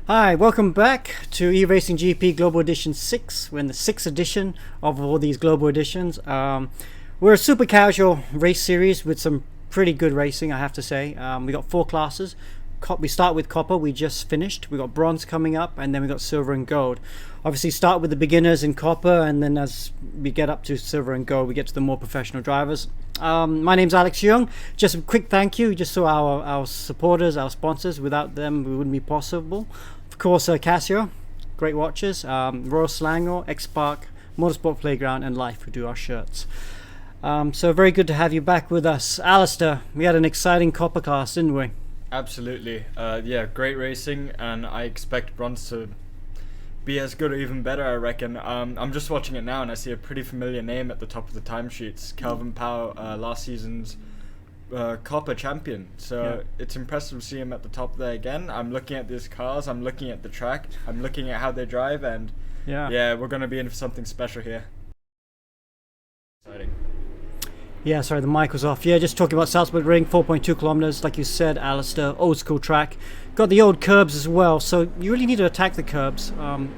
Hi, welcome back to eRacing GP Global Edition 6. We're in the 6th edition of all these global editions. We're a super casual race series with some pretty good racing, I have to say. We got 4 classes. We start with copper, we just finished. We got bronze coming up, and then we got silver and gold. Obviously start with the beginners in copper, and then as we get up to silver and gold, we get to the more professional drivers. My name's Alex Young. Just a quick thank you just to our supporters, our sponsors. Without them, it wouldn't be possible. Of course, Casio, great watches, Royal Selangor, X-Park, Motorsport Playground, and Life, who do our shirts. So very good to have you back with us. Alistair, we had an exciting copper class, didn't we? Absolutely. Yeah, great racing, and I expect bronze to be as good or even better, I reckon. I'm just watching it now, and I see a pretty familiar name at the top of the timesheets. Kelvin Powell, last season's copper champion. So yeah, it's impressive to see him at the top there again. I'm looking at these cars, I'm looking at the track, I'm looking at how they drive, and yeah, we're going to be in for something special here. Exciting. Yeah, sorry, the mic was off. Yeah, just talking about Salzburg Ring, 4.2 kilometers, like you said, Alistair, old school track. Got the old curbs as well, so you really need to attack the curbs.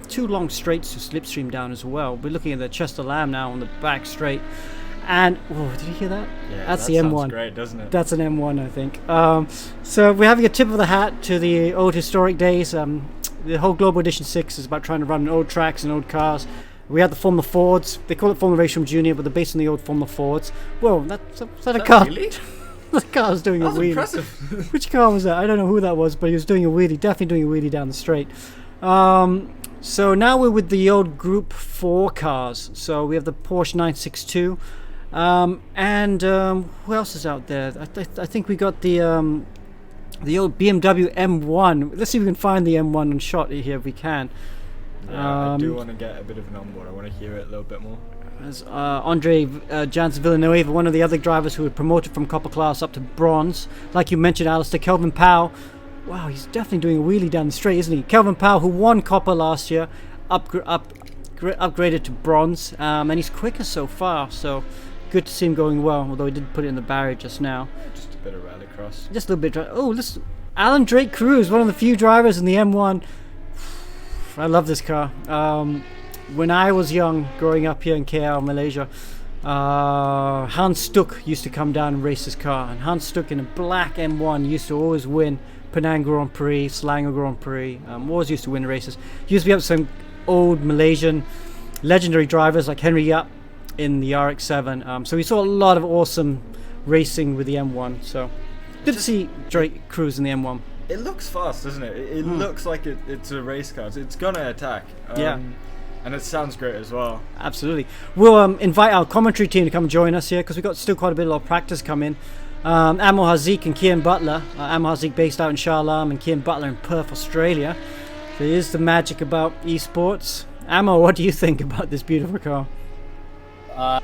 2 long straights to slipstream down as well. We're looking at the Chester Lamb now on the back straight. And, oh, did you hear that? Yeah, that's that the M1. Sounds great, doesn't it? That's an M1, I think. So we're having a tip of the hat to the old historic days. The whole Global Edition 6 is about trying to run old tracks and old cars. We had the Formula Fords. They call it Formula Racing Junior, but they're based on the old Formula Fords. Whoa, that's a car. Really? The car was doing a wheelie. Impressive. Which car was that? I don't know who that was, but he was doing a wheelie. Definitely doing a wheelie down the straight. So now we're with the old Group 4 cars. So we have the Porsche 962. And who else is out there? I think we got the old BMW M1. Let's see if we can find the M1 on shot here if we can. Yeah, I do want to get a bit of an onboard. I want to hear it a little bit more. As Andreas Villanuava, one of the other drivers who were promoted from copper class up to bronze. Like you mentioned, Alistair, Kelvin Powell. Wow, he's definitely doing a wheelie down the straight, isn't he? Kelvin Powell, who won copper last year, upgraded to bronze, and he's quicker so far. So good to see him going well, although he did put it in the barrier just now. Just a bit of rallycross. Just a little bit. Oh, this Alan Drake Cruz, one of the few drivers in the M1. I love this car. When I was young, growing up here in KL, Malaysia, Hans Stuck used to come down and race this car. And Hans Stuck in a black M1 used to always win Penang Grand Prix, Selangor Grand Prix. Always used to win races. He used to be up with some old Malaysian legendary drivers like Henry Yap in the RX-7. So we saw a lot of awesome racing with the M1. So good to see Drake Cruz in the M1. It looks fast, doesn't it? It looks like it's a race car. It's gonna attack. Yeah. And it sounds great as well. Absolutely. We'll invite our commentary team to come join us here because we've got still quite a bit of practice coming. Amo Haziq and Kian Butler. Amo Haziq based out in Shah Alam and Kian Butler in Perth, Australia. So here's the magic about esports. Amo, what do you think about this beautiful car?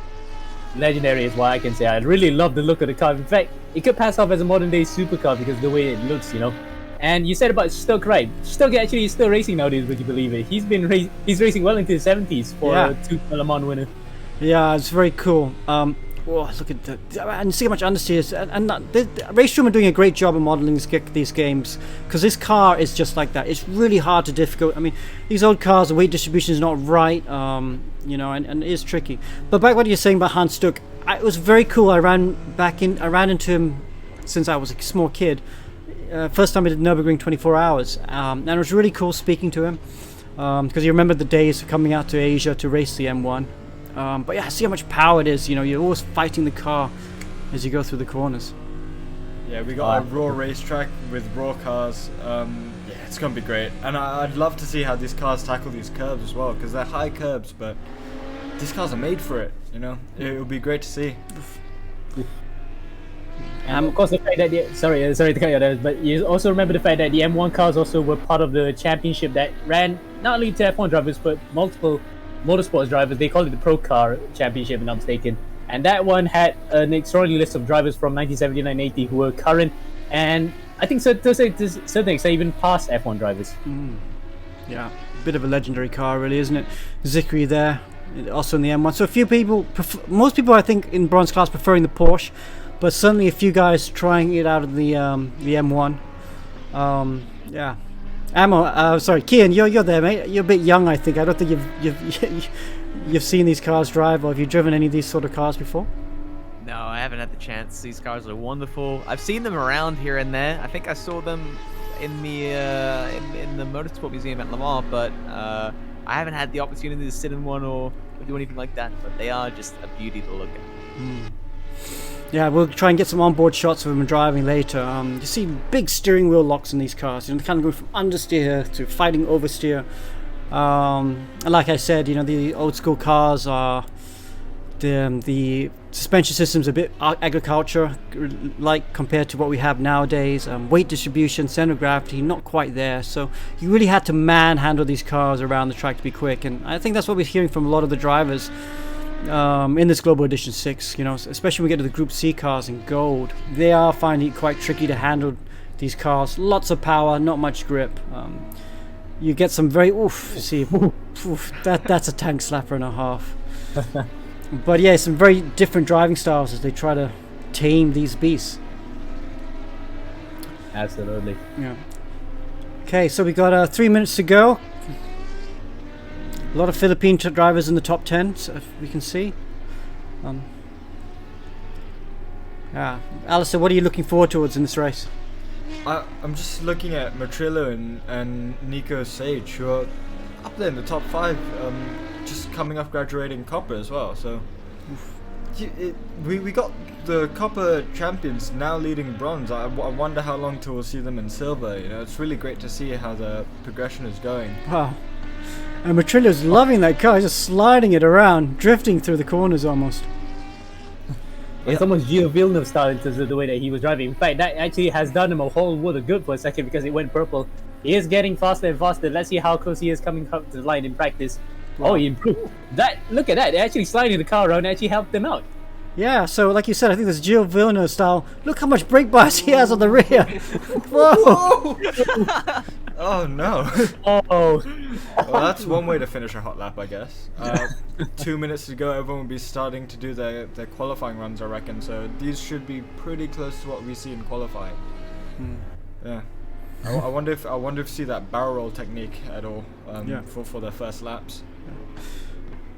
Legendary is what I can say. I really love the look of the car. In fact, it could pass off as a modern day supercar because of the way it looks, you know. And you said about Stuck, right? Stuck actually is still racing nowadays, would you believe it? He's racing well into his 70s for a 2 Le Mans winner. Yeah, it's very cool. Oh, look at that. And see how much understeer is. And the Racestream are doing a great job of modeling these games because this car is just like that. It's really hard to difficult. I mean, these old cars, the weight distribution is not right, you know, and it is tricky. But back what you're saying about Hans Stuck, it was very cool. I ran into him since I was a small kid. First time I did Nürburgring 24 hours, and it was really cool speaking to him because he remembered the days of coming out to Asia to race the M1. But yeah, see how much power it is. You know, you're always fighting the car as you go through the corners. Yeah, we got a raw racetrack with raw cars. Yeah, it's gonna be great, and I'd love to see how these cars tackle these curbs as well because they're high curbs, but these cars are made for it. You know, it would be great to see. And of course, the fact that sorry to cut you there, but you also remember the fact that the M1 cars also were part of the championship that ran not only to F1 drivers but multiple motorsports drivers. They called it the Pro Car Championship, if I'm not mistaken. And that one had an extraordinary list of drivers from 1979-80 who were current, and I think to certain extent even past F1 drivers. Yeah, a bit of a legendary car, really, isn't it? Dzikri there, also in the M1. So a few people, most people I think in bronze class preferring the Porsche. But certainly a few guys trying it out of the M1. Yeah, Ammo. Sorry, Kian, you're there, mate. You're a bit young, I think. I don't think you've seen these cars drive, or have you driven any of these sort of cars before? No, I haven't had the chance. These cars are wonderful. I've seen them around here and there. I think I saw them in the in the Motorsport Museum at Le Mans, but I haven't had the opportunity to sit in one or do anything like that. But they are just a beauty to look at. Mm. Yeah, we'll try and get some onboard shots of them driving later. You see big steering wheel locks in these cars. You know, they kind of go from understeer to fighting oversteer. And like I said, you know, the old school cars are the suspension system's a bit agriculture like compared to what we have nowadays. Weight distribution, center of gravity, not quite there. So you really had to manhandle these cars around the track to be quick. And I think that's what we're hearing from a lot of the drivers. In this Global Edition 6, you know, especially when we get to the Group C cars in gold, they are finding it quite tricky to handle these cars. Lots of power, not much grip. You get some very that's a tank slapper and a half. But yeah, some very different driving styles as they try to tame these beasts. Absolutely. Yeah. Okay, so we got 3 minutes to go. A lot of Philippine drivers in the top 10, so if we can see. Yeah, Alistair, what are you looking forward towards in this race? I'm just looking at Metrillo and Nico Sage, who are up there in the top 5, just coming off graduating copper as well. So we got the copper champions now leading bronze. I wonder how long till we'll see them in silver. You know, it's really great to see how the progression is going. Wow. And Metrillo's loving that car, he's just sliding it around, drifting through the corners almost. It's almost Gio Villeneuve style in terms of the way that he was driving. In fact, that actually has done him a whole world of good for a second because it went purple. He is getting faster and faster. Let's see how close he is coming up to the line in practice. Wow. Oh, he improved. Look at that. They're actually sliding the car around actually helped them out. Yeah, so like you said, I think this Gio Villeneuve style. Look how much brake bias he has on the rear. Whoa! Oh no. Oh. Well, that's one way to finish a hot lap, I guess. 2 minutes to go, everyone will be starting to do their qualifying runs, I reckon. So these should be pretty close to what we see in qualifying. Yeah. I wonder if see that barrel roll technique at all for their first laps.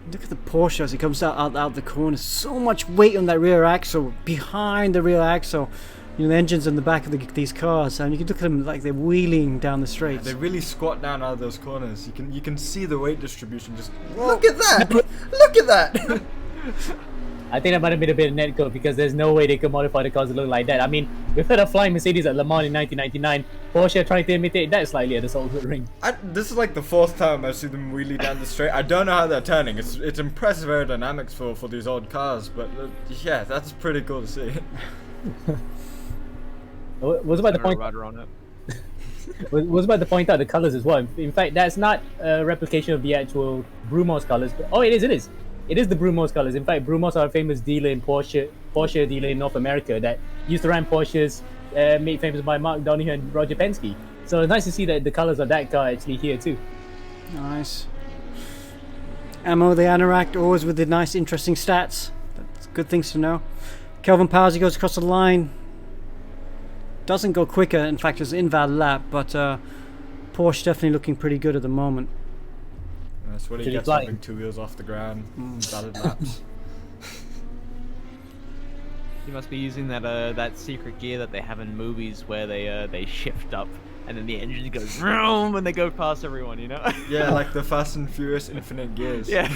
Look at the Porsche as it comes out the corner. So much weight on that rear axle, behind the rear axle. You know, the engine's in the back of these cars, and you can look at them like they're wheeling down the straight. They really squat down out of those corners. You can see the weight distribution. Just look at that! Look at that! I think that might have been a bit of netcode because there's no way they could modify the cars to look like that. I mean, we've had a flying Mercedes at Le Mans in 1999. Porsche trying to imitate that slightly at the Salzburg ring. This is like the 4th time I've seen them wheelie down the straight. I don't know how they're turning. It's impressive aerodynamics for these old cars, but yeah, that's pretty cool to see. Was about to point was about to point out the colors as well. In fact, that's not a replication of the actual Brumos colors. But, oh, it is. It is the Brumos colors. In fact, Brumos are a famous dealer in Porsche dealer in North America that used to run Porsches, made famous by Mark Donohue and Roger Penske. So it's nice to see that the colors of that car actually here too. Nice. Ammo, the Anorak, always with the nice, interesting stats. That's good things to know. Kelvin Powell, he goes across the line. Doesn't go quicker, in fact it's an invalid lap, but Porsche definitely looking pretty good at the moment. That's what he gets having 2 wheels off the ground, valid laps. He must be using that secret gear that they have in movies where they shift up and then the engine goes vroom and they go past everyone, you know? Yeah, like the Fast and Furious infinite gears. Yeah.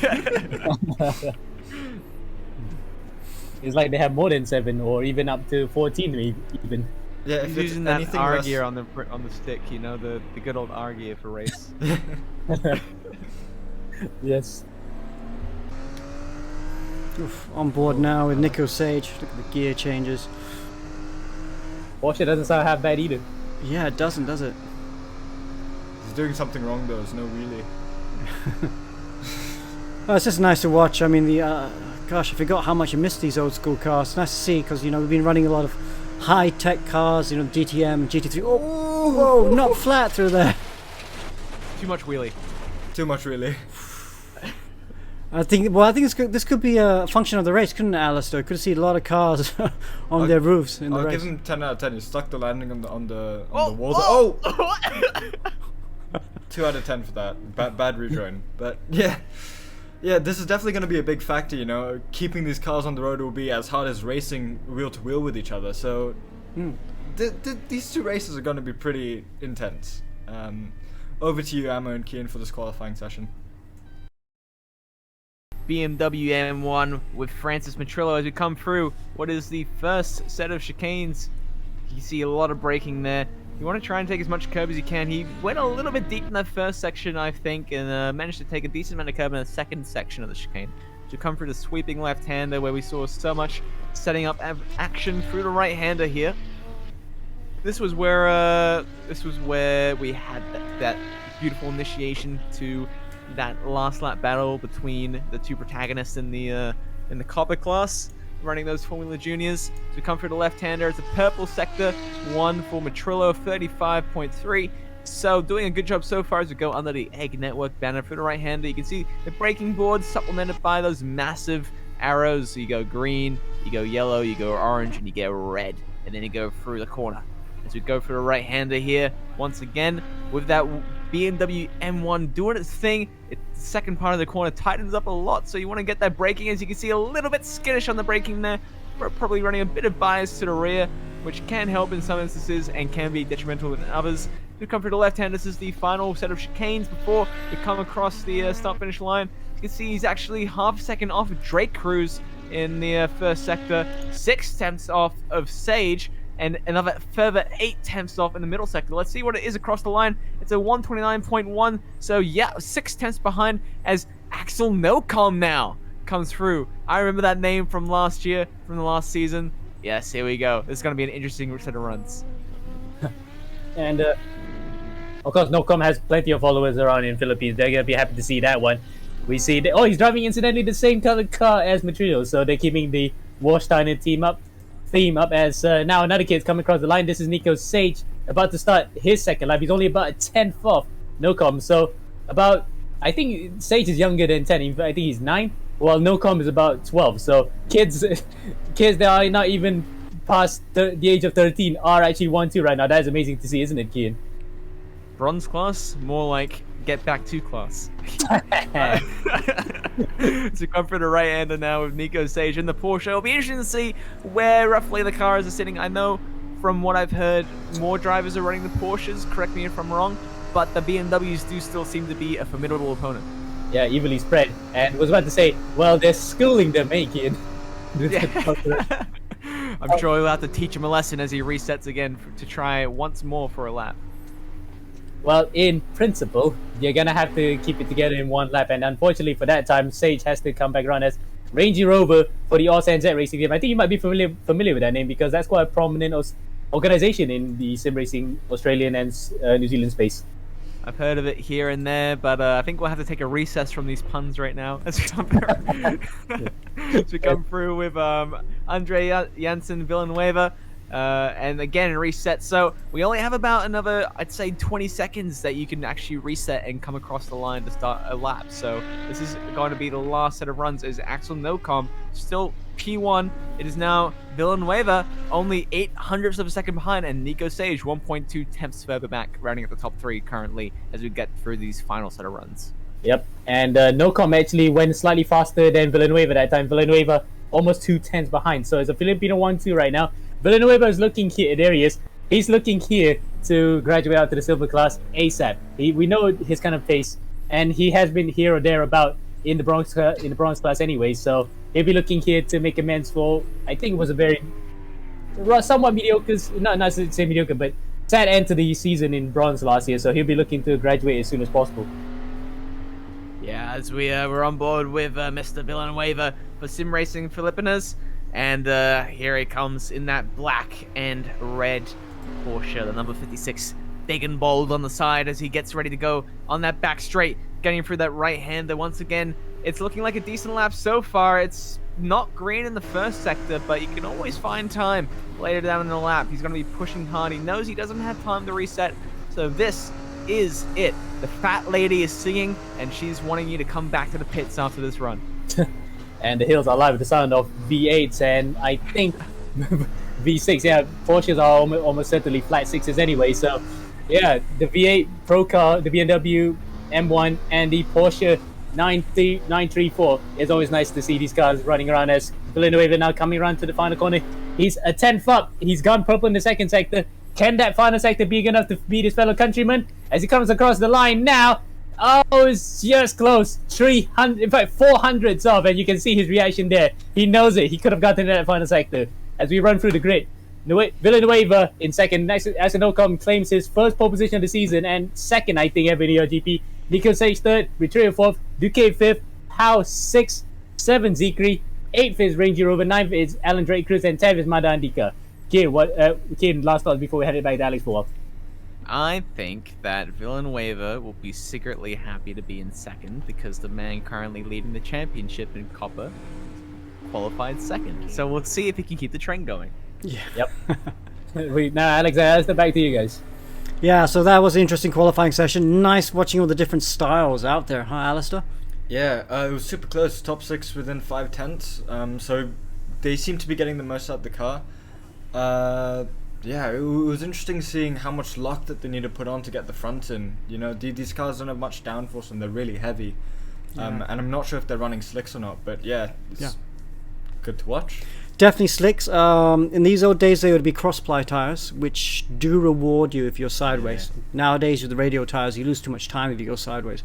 It's like they have more than 7 or even up to 14 even. Yeah, he's using that R gear on the stick, you know, the good old R gear for race. Yes. Oof, on board now with Nico Sage. Look at the gear changes. Porsche doesn't sound half bad either. Yeah, it doesn't, does it? He's doing something wrong though. There's no wheelie. Oh, it's just nice to watch. I mean, gosh, I forgot how much I missed these old school cars. It's nice to see because, you know, we've been running a lot of high-tech cars, you know, GTM and GT3. Oh, whoa, not flat through there. Too much wheelie. Too much wheelie. I think this could be a function of the race, couldn't it, Alistair? Could see a lot of cars on their roofs in the race. I'll give him 10 out of 10. He stuck the landing on the walls. Oh! 2 out of 10 for that. Bad rejoin. But yeah. Yeah, this is definitely going to be a big factor, you know. Keeping these cars on the road will be as hard as racing wheel to wheel with each other. So these two races are going to be pretty intense. Over to you, Ammo and Kian, for this qualifying session. BMW M1 with Francis Metrillo as we come through what is the first set of chicanes. You see a lot of braking there. You want to try and take as much curb as you can. He went a little bit deep in that first section, I think, and managed to take a decent amount of curb in the second section of the chicane. To come through the sweeping left-hander where we saw so much setting up action through the right-hander here. This was where we had that beautiful initiation to that last lap battle between the two protagonists in the copper class, running those Formula Juniors. So we come through the left-hander. It's a purple sector, 1 for Metrillo, 35.3. So doing a good job so far as we go under the Egg Network banner. For the right-hander, you can see the braking board supplemented by those massive arrows. So you go green, you go yellow, you go orange, and you go red. And then you go through the corner. As we go for the right-hander here, once again, with that BMW M1 doing its thing, the second part of the corner tightens up a lot, so you want to get that braking. As you can see, a little bit skittish on the braking there. We're probably running a bit of bias to the rear, which can help in some instances and can be detrimental in others. We come for the left-hand. This is the final set of chicanes before we come across the start-finish line. You can see he's actually half a second off of Drake Cruz in the first sector, 6 tenths off of Sage, and another further 8 tenths off in the middle sector. Let's see what it is across the line. It's a 129.1, so yeah, 6 tenths behind as Axel Nocom now comes through. I remember that name from last year, from the last season. Yes, here we go. This is going to be an interesting set of runs. And of course, Nocom has plenty of followers around in Philippines. They're going to be happy to see that one. We see, oh, he's driving incidentally the same colored car as Metrillo, so they're keeping the Warsteiner theme up as now another kid's coming across the line. This is Nico Sage about to start his second lap. He's only about a 10th off Nocom, so about, I think Sage is younger than 10. I think he's 9, while Nocom is about 12. So kids that are not even past the age of 13 are actually 1-2 right now. That is amazing to see, isn't it, Kian? Bronze class, more like get back to class. So come for the right-hander now with Nico Sage in the Porsche. It'll be interesting to see where roughly the cars are sitting. I know from what I've heard, more drivers are running the Porsches, correct me if I'm wrong, but the BMWs do still seem to be a formidable opponent. Yeah, evenly spread. And was about to say, well, they're schooling them, eh, Kian? Yeah. I'm sure we'll have to teach him a lesson as he resets again to try once more for a lap. Well, in principle, you're going to have to keep it together in one lap. And unfortunately for that time, Sage has to come back around as Rangey Rover for the AusNZ racing team. I think you might be familiar with that name because that's quite a prominent organization in the sim racing Australian and New Zealand space. I've heard of it here and there, but I think we'll have to take a recess from these puns right now as we come through with Andre Janssen Villanuava. And again, reset. So we only have about another, I'd say, 20 seconds that you can actually reset and come across the line to start a lap. So this is going to be the last set of runs. Is Axel Nocom still P1? It is now Villanuava only 0.08 of a second behind, and Nico Sage 1.2 tenths further back, rounding up the top 3 currently as we get through these final set of runs. Yep, and Nocom actually went slightly faster than Villanuava that time. Villanuava almost 2 tenths behind, so it's a Filipino 1-2 right now. Villanuava is looking here. There he is. He's looking here to graduate out to the silver class ASAP. We know his kind of pace, and he has been here or there about in the bronze class anyway. So he'll be looking here to make amends for, I think it was a very somewhat mediocre, not to say mediocre, but sad end to the season in bronze last year. So he'll be looking to graduate as soon as possible. Yeah, as we're on board with Mr. Villanuava for Sim Racing Filipinas. And here he comes in that black and red Porsche, the number 56, big and bold on the side as he gets ready to go on that back straight, getting through that right-hander. Once again, it's looking like a decent lap so far. It's not green in the first sector, but you can always find time later down in the lap. He's going to be pushing hard. He knows he doesn't have time to reset, so this is it. The fat lady is singing, and she's wanting you to come back to the pits after this run. And the hills are live with the sound of V8s and I think V6. Yeah, Porsches are almost certainly flat 6s anyway. So Yeah, the V8 Pro car, the BMW M1, and the Porsche 934. It's always nice to see these cars running around as Villanuava now coming around to the final corner. He's a 10th up. He's gone purple in the second sector. Can that final sector be good enough to beat his fellow countryman? As he comes across the line now, oh, it's just close. 300, in fact, 400s off, and you can see his reaction there. He knows it. He could have gotten in that final sector. As we run through the grid, Villanuava in second. Axel Nocom claims his first pole position of the season and second, I think, ever in the GP. Nico Sage third, Metrillo fourth, Duque fifth, Powell sixth, seventh Dzikri, eighth is Rangey Rover, ninth is Alan Drake Cruz, and 10th is Mada Andika. Kane, last thoughts before we head it back to Alex for a while. I think that Villanuava will be secretly happy to be in second because the man currently leading the championship in Copper qualified second. So we'll see if he can keep the trend going. Yeah. Yep. Now, Alex, I'll step back to you guys. Yeah, so that was an interesting qualifying session. Nice watching all the different styles out there, huh, Alistair? Yeah, it was super close. Top 6 within 5/10. So they seem to be getting the most out of the car. Yeah, it was interesting seeing how much lock that they need to put on to get the front in. You know, these cars don't have much downforce and they're really heavy. And I'm not sure if they're running slicks or not, but yeah, it's good to watch. Definitely slicks. In these old days, they would be cross-ply tires, which do reward you if you're sideways. Yeah. Nowadays, with the radial tires, you lose too much time if you go sideways.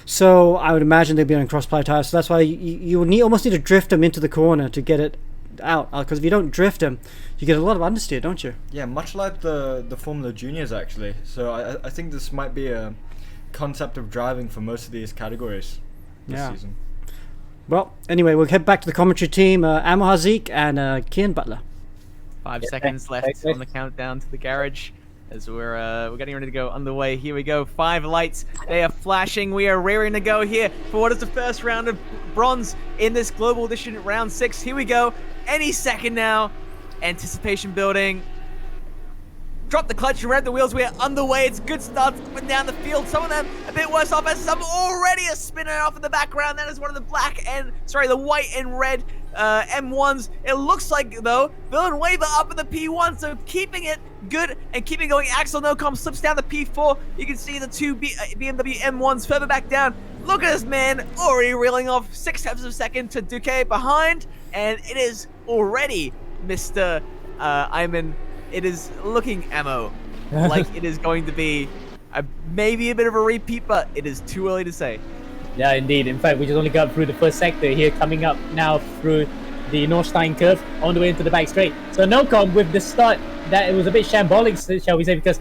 So I would imagine they'd be on cross-ply tires. So that's why you almost need to drift them into the corner to get it out. Because if you don't drift them, you get a lot of understeer, don't you? Yeah, much like the Formula Juniors, actually. So I think this might be a concept of driving for most of these categories this season. Well, anyway, we'll head back to the commentary team. Amo Hazik and Kian Butler. 5 seconds left on the countdown to the garage as we're getting ready to go underway. Here we go. 5 lights. They are flashing. We are rearing to go here for what is the first round of bronze in this Global Edition round 6. Here we go. Any second now. Anticipation building. Drop the clutch and rev the wheels. We are underway. It's good starts up and down the field. Some of them a bit worse off as some already are spinning off in the background. That is one of the the white and red M1s. It looks like, though, Villanuava up in the P1, so keeping it good and keeping going. Axel Nocom slips down the P4. You can see the 2 BMW M1s further back down. Look at this man already reeling off 6/10 of a second to Duque behind, and it is already Mr. Iman. It is looking, Ammo, like it is going to be maybe a bit of a repeat, but it is too early to say. Yeah, indeed. In fact, we just only got through the first sector here, coming up now through the Northstein curve on the way into the back straight. So Nocom with the start, that it was a bit shambolic, shall we say, because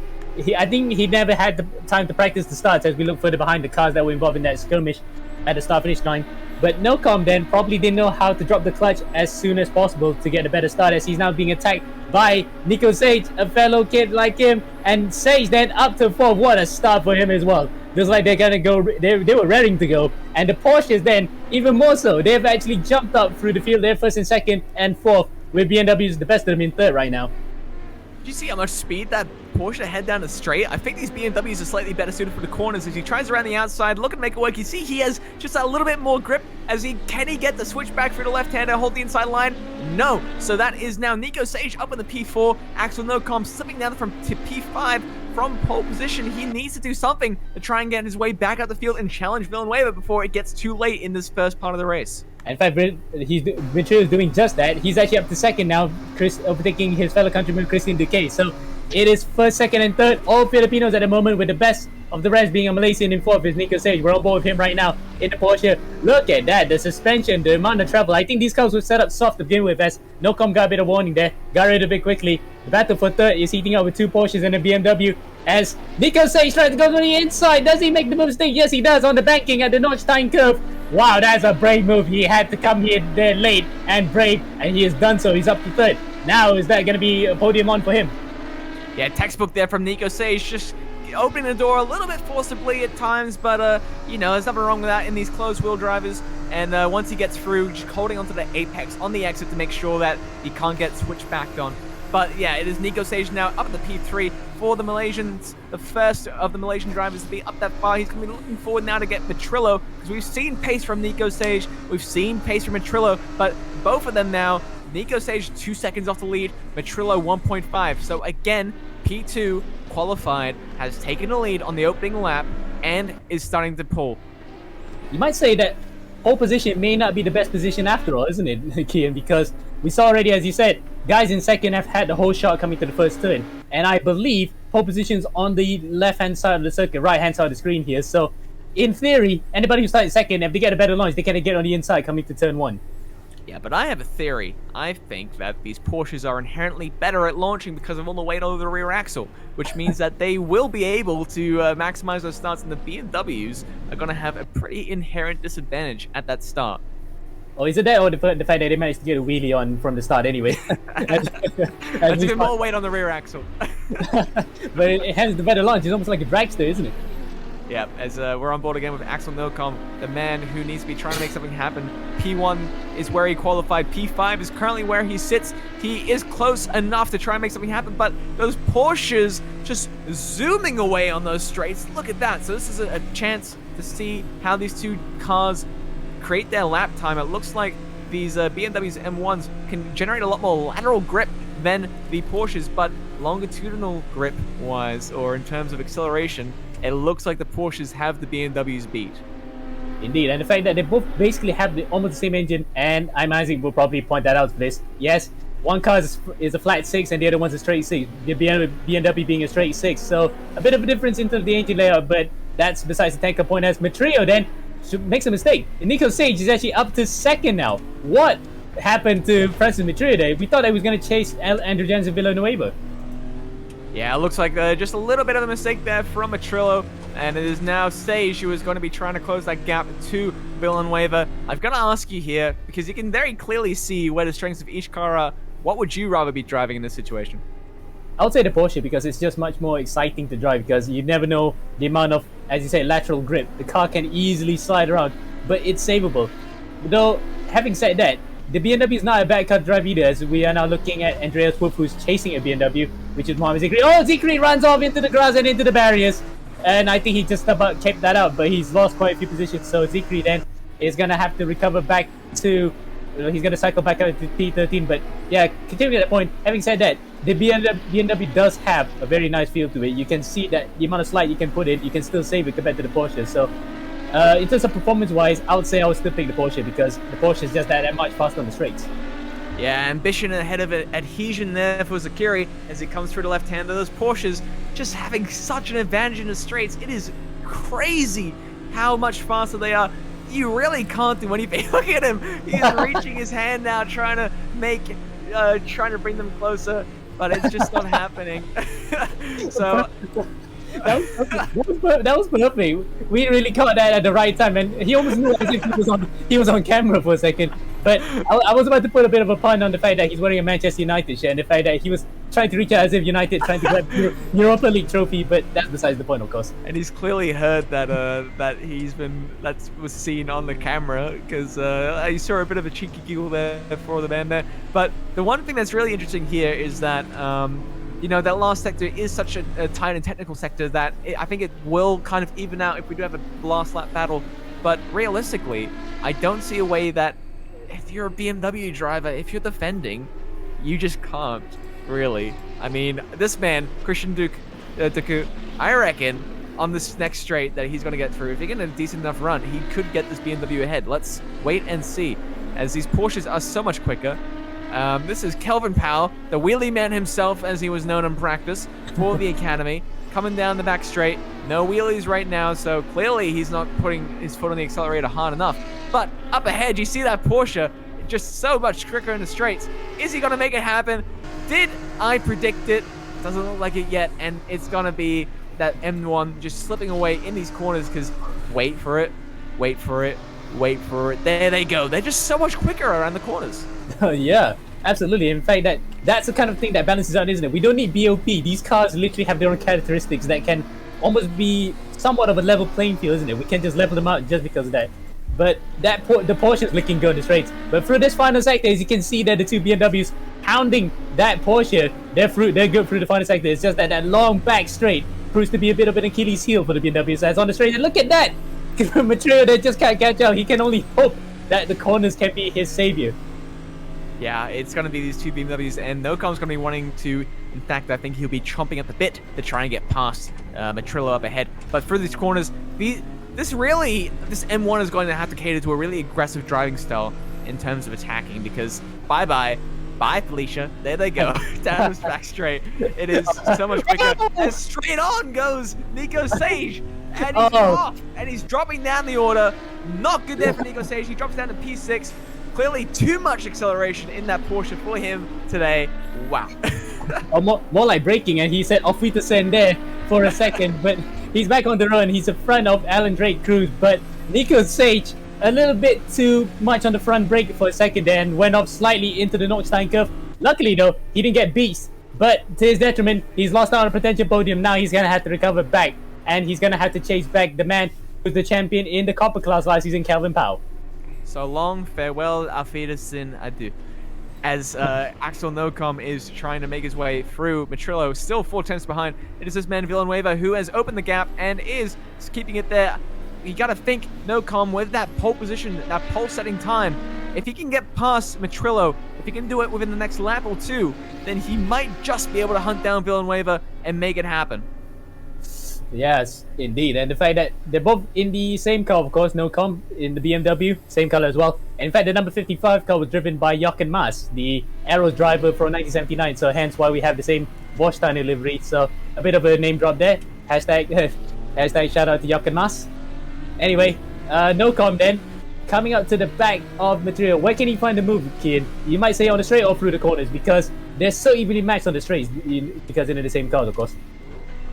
I think he never had the time to practice the starts as we look further behind the cars that were involved in that skirmish at the start-finish line. But Nocom then probably didn't know how to drop the clutch as soon as possible to get a better start, as he's now being attacked by Nico Sage, a fellow kid like him. And Sage then up to 4th. What a start for him as well. Just like they're gonna go, they were raring to go. And the Porsches then, even more so, they've actually jumped up through the field. They're 1st and 2nd and 4th, with BMW's the best of them in 3rd right now. Did you see how much speed that Porsche had down the straight? I think these BMWs are slightly better suited for the corners as he tries around the outside, looking to make it work. You see he has just a little bit more grip as can he get the switch back through the left-hander, hold the inside line? No. So that is now Nico Sage up in the P4. Axel Nocom slipping down to P5 from pole position. He needs to do something to try and get his way back out the field and challenge Villanuava before it gets too late in this first part of the race. In fact, Metrillo is doing just that. He's actually up to 2nd now, overtaking his fellow countryman Christian Duque. So it is 1st, 2nd, and 3rd. All Filipinos at the moment, with the best of the rest being a Malaysian in 4th is Nico Sage. We're on board with him right now in the Porsche. Look at that, the suspension, the amount of travel. I think these cars were set up soft to begin with, as Nocom got a bit of warning there, got rid of it quickly. The battle for 3rd is heating up with 2 Porsches and a BMW, as Nico Sage tries to go to the inside. Does he make the mistake? Yes, he does, on the banking at the Notchstein curve. Wow, that's a brave move. He had to come here there late and brave, and he has done so. He's up to 3rd. Now, is that going to be a podium on for him? Yeah, textbook there from Nico Sage, just opening the door a little bit forcibly at times, but, you know, there's nothing wrong with that in these closed-wheel drivers. And once he gets through, just holding onto the apex on the exit to make sure that he can't get switched back on. But, yeah, it is Nico Sage now up at the P3 for the Malaysians, the first of the Malaysian drivers to be up that far. He's going to be looking forward now to get Metrillo, because we've seen pace from Nico Sage, we've seen pace from Metrillo, but both of them now, Nico Sage 2 seconds off the lead, Metrillo 1.5. So again, P2 qualified, has taken the lead on the opening lap, and is starting to pull. You might say that pole position may not be the best position after all, isn't it, Kian? Because we saw already, as you said, guys in second have had the whole shot coming to the first turn. And I believe pole position's on the left-hand side of the circuit, right-hand side of the screen here. So, in theory, anybody who started second, if they get a better launch, they can get on the inside coming to turn 1. Yeah, but I have a theory. I think that these Porsches are inherently better at launching because of all the weight over the rear axle, which means that they will be able to maximize those starts, and the BMWs are going to have a pretty inherent disadvantage at that start. Oh, is it that or the fact that they managed to get a wheelie on from the start anyway? That's even more weight on the rear axle. But it has the better launch. It's almost like a dragster, isn't it? Yeah, as we're on board again with Axel Nocom, the man who needs to be trying to make something happen. P1 is where he qualified. P5 is currently where he sits. He is close enough to try and make something happen, but those Porsches just zooming away on those straights. Look at that. So this is a chance to see how these two cars create their lap time. It looks like these BMW's M1s can generate a lot more lateral grip than the Porsches, but longitudinal grip-wise, or in terms of acceleration, it looks like the Porsches have the BMWs beat. Indeed, and the fact that they both basically have almost the same engine, and Isaac will probably point that out for this. Yes, one car is a flat 6 and the other one's a straight 6. The BMW being a straight 6, so a bit of a difference in terms of the engine layout, but that's besides the tanker point. As Metrillo then makes a mistake. Nico Sage is actually up to second now. What happened to Francis Metrillo there? We thought he was going to chase Andrew Jensen Villanuava. Yeah, it looks like just a little bit of a mistake there from Metrillo, and it is now Sage who is going to be trying to close that gap to Villanuava. I've got to ask you here, because you can very clearly see where the strengths of each car are. What would you rather be driving in this situation? I would say the Porsche, because it's just much more exciting to drive, because you never know the amount of, as you say, lateral grip. The car can easily slide around, but it's savable. Though, having said that, the BMW is not a bad car to drive either, as we are now looking at Andreas Wolf, who's chasing a BMW, which is Mohamed Dzikri. Oh, Dzikri runs off into the grass and into the barriers, and I think he just about kept that out, but he's lost quite a few positions, so Dzikri then is going to have to recover back to, he's going to cycle back out to P13, but yeah, continuing at that point, having said that, the BMW does have a very nice feel to it. You can see that the amount of slide you can put in, you can still save it compared to the Porsche, so in terms of performance-wise, I would say I would still pick the Porsche, because the Porsche is just that much faster on the straights. Yeah, ambition ahead of adhesion there for Dzikri as he comes through the left hand. Those Porsches just having such an advantage in the straights. It is crazy how much faster they are. You really can't do anything. Look at him. He's reaching his hand out, trying to bring them closer, but it's just not happening. So that was perfect. We really caught that at the right time, and he almost knew as if he was on camera for a second. But I was about to put a bit of a pun on the fact that he's wearing a Manchester United shirt, and the fact that he was trying to reach out as if United trying to grab Europa League trophy. But that's besides the point, of course. And he's clearly heard that that was seen on the camera, because I saw a bit of a cheeky giggle there for the man there. But the one thing that's really interesting here is that that last sector is such a tight and technical sector that I think it will kind of even out if we do have a last lap battle. But realistically, I don't see a way that if you're a BMW driver, if you're defending, you just can't, really. I mean, this man, Christian Duku, I reckon on this next straight that he's going to get through, if he gets a decent enough run, he could get this BMW ahead. Let's wait and see, as these Porsches are so much quicker. This is Kelvin Powell, the wheelie man himself, as he was known in practice for the Academy, coming down the back straight. No wheelies right now, so clearly he's not putting his foot on the accelerator hard enough. But up ahead, you see that Porsche just so much quicker in the straights. Is he going to make it happen? Did I predict it? Doesn't look like it yet, and it's going to be that M1 just slipping away in these corners, because wait for it, wait for it, wait for it. There they go. They're just so much quicker around the corners. Yeah, absolutely. In fact, that's the kind of thing that balances out, isn't it? We don't need BOP. These cars literally have their own characteristics that can almost be somewhat of a level playing field, isn't it? We can't just level them out just because of that. But the Porsche is looking good in the straights. But through this final sector, as you can see that the two BMWs hounding that Porsche, they're good through the final sector. It's just that long back straight proves to be a bit of an Achilles heel for the BMWs. As on the straight, and look at that! Metrillo that just can't catch up. He can only hope that the corners can be his savior. Yeah, it's going to be these two BMWs, and Nocom's going to be wanting to In fact, I think he'll be chomping at the bit to try and get past Metrillo up ahead. But through these corners, this M1 is going to have to cater to a really aggressive driving style in terms of attacking, because bye Felicia, there they go. Down this back straight. It is so much quicker. And straight on goes Nico Sage, and he's off, and he's dropping down the order. Not good there for Nico Sage. He drops down to P6. Clearly too much acceleration in that Porsche for him today. Wow. More like braking, and he said off we to send there for a second, but he's back on the run. He's in front of Alan Drake Cruz, but Nico Sage a little bit too much on the front brake for a second and went off slightly into the Notchstein curve. Luckily though, he didn't get beast, but to his detriment, he's lost out on a potential podium. Now he's gonna have to recover back, and he's gonna have to chase back the man who's the champion in the copper class last season, Kelvin Powell. So long, farewell, auf Wiedersehen, adieu. As Axel Nocom is trying to make his way through Metrillo, still 4 tenths behind. It is this man Villanuava who has opened the gap and is keeping it there. You gotta think Nocom with that pole position, that pole setting time. If he can get past Metrillo, if he can do it within the next lap or two, then he might just be able to hunt down Villanuava and make it happen. Yes, indeed. And the fact that they're both in the same car, of course, Nocom in the BMW, same color as well. And in fact, the number 55 car was driven by Jochen Maas, the Arrows driver from 1979. So hence why we have the same Vorsteiner livery. So a bit of a name drop there. Hashtag shout out to Jochen Maas. Anyway, Nocom then, coming up to the back of Metrillo. Where can he find the move, kid? You might say on the straight or through the corners, because they're so evenly matched on the straights, because they're in the same cars, of course.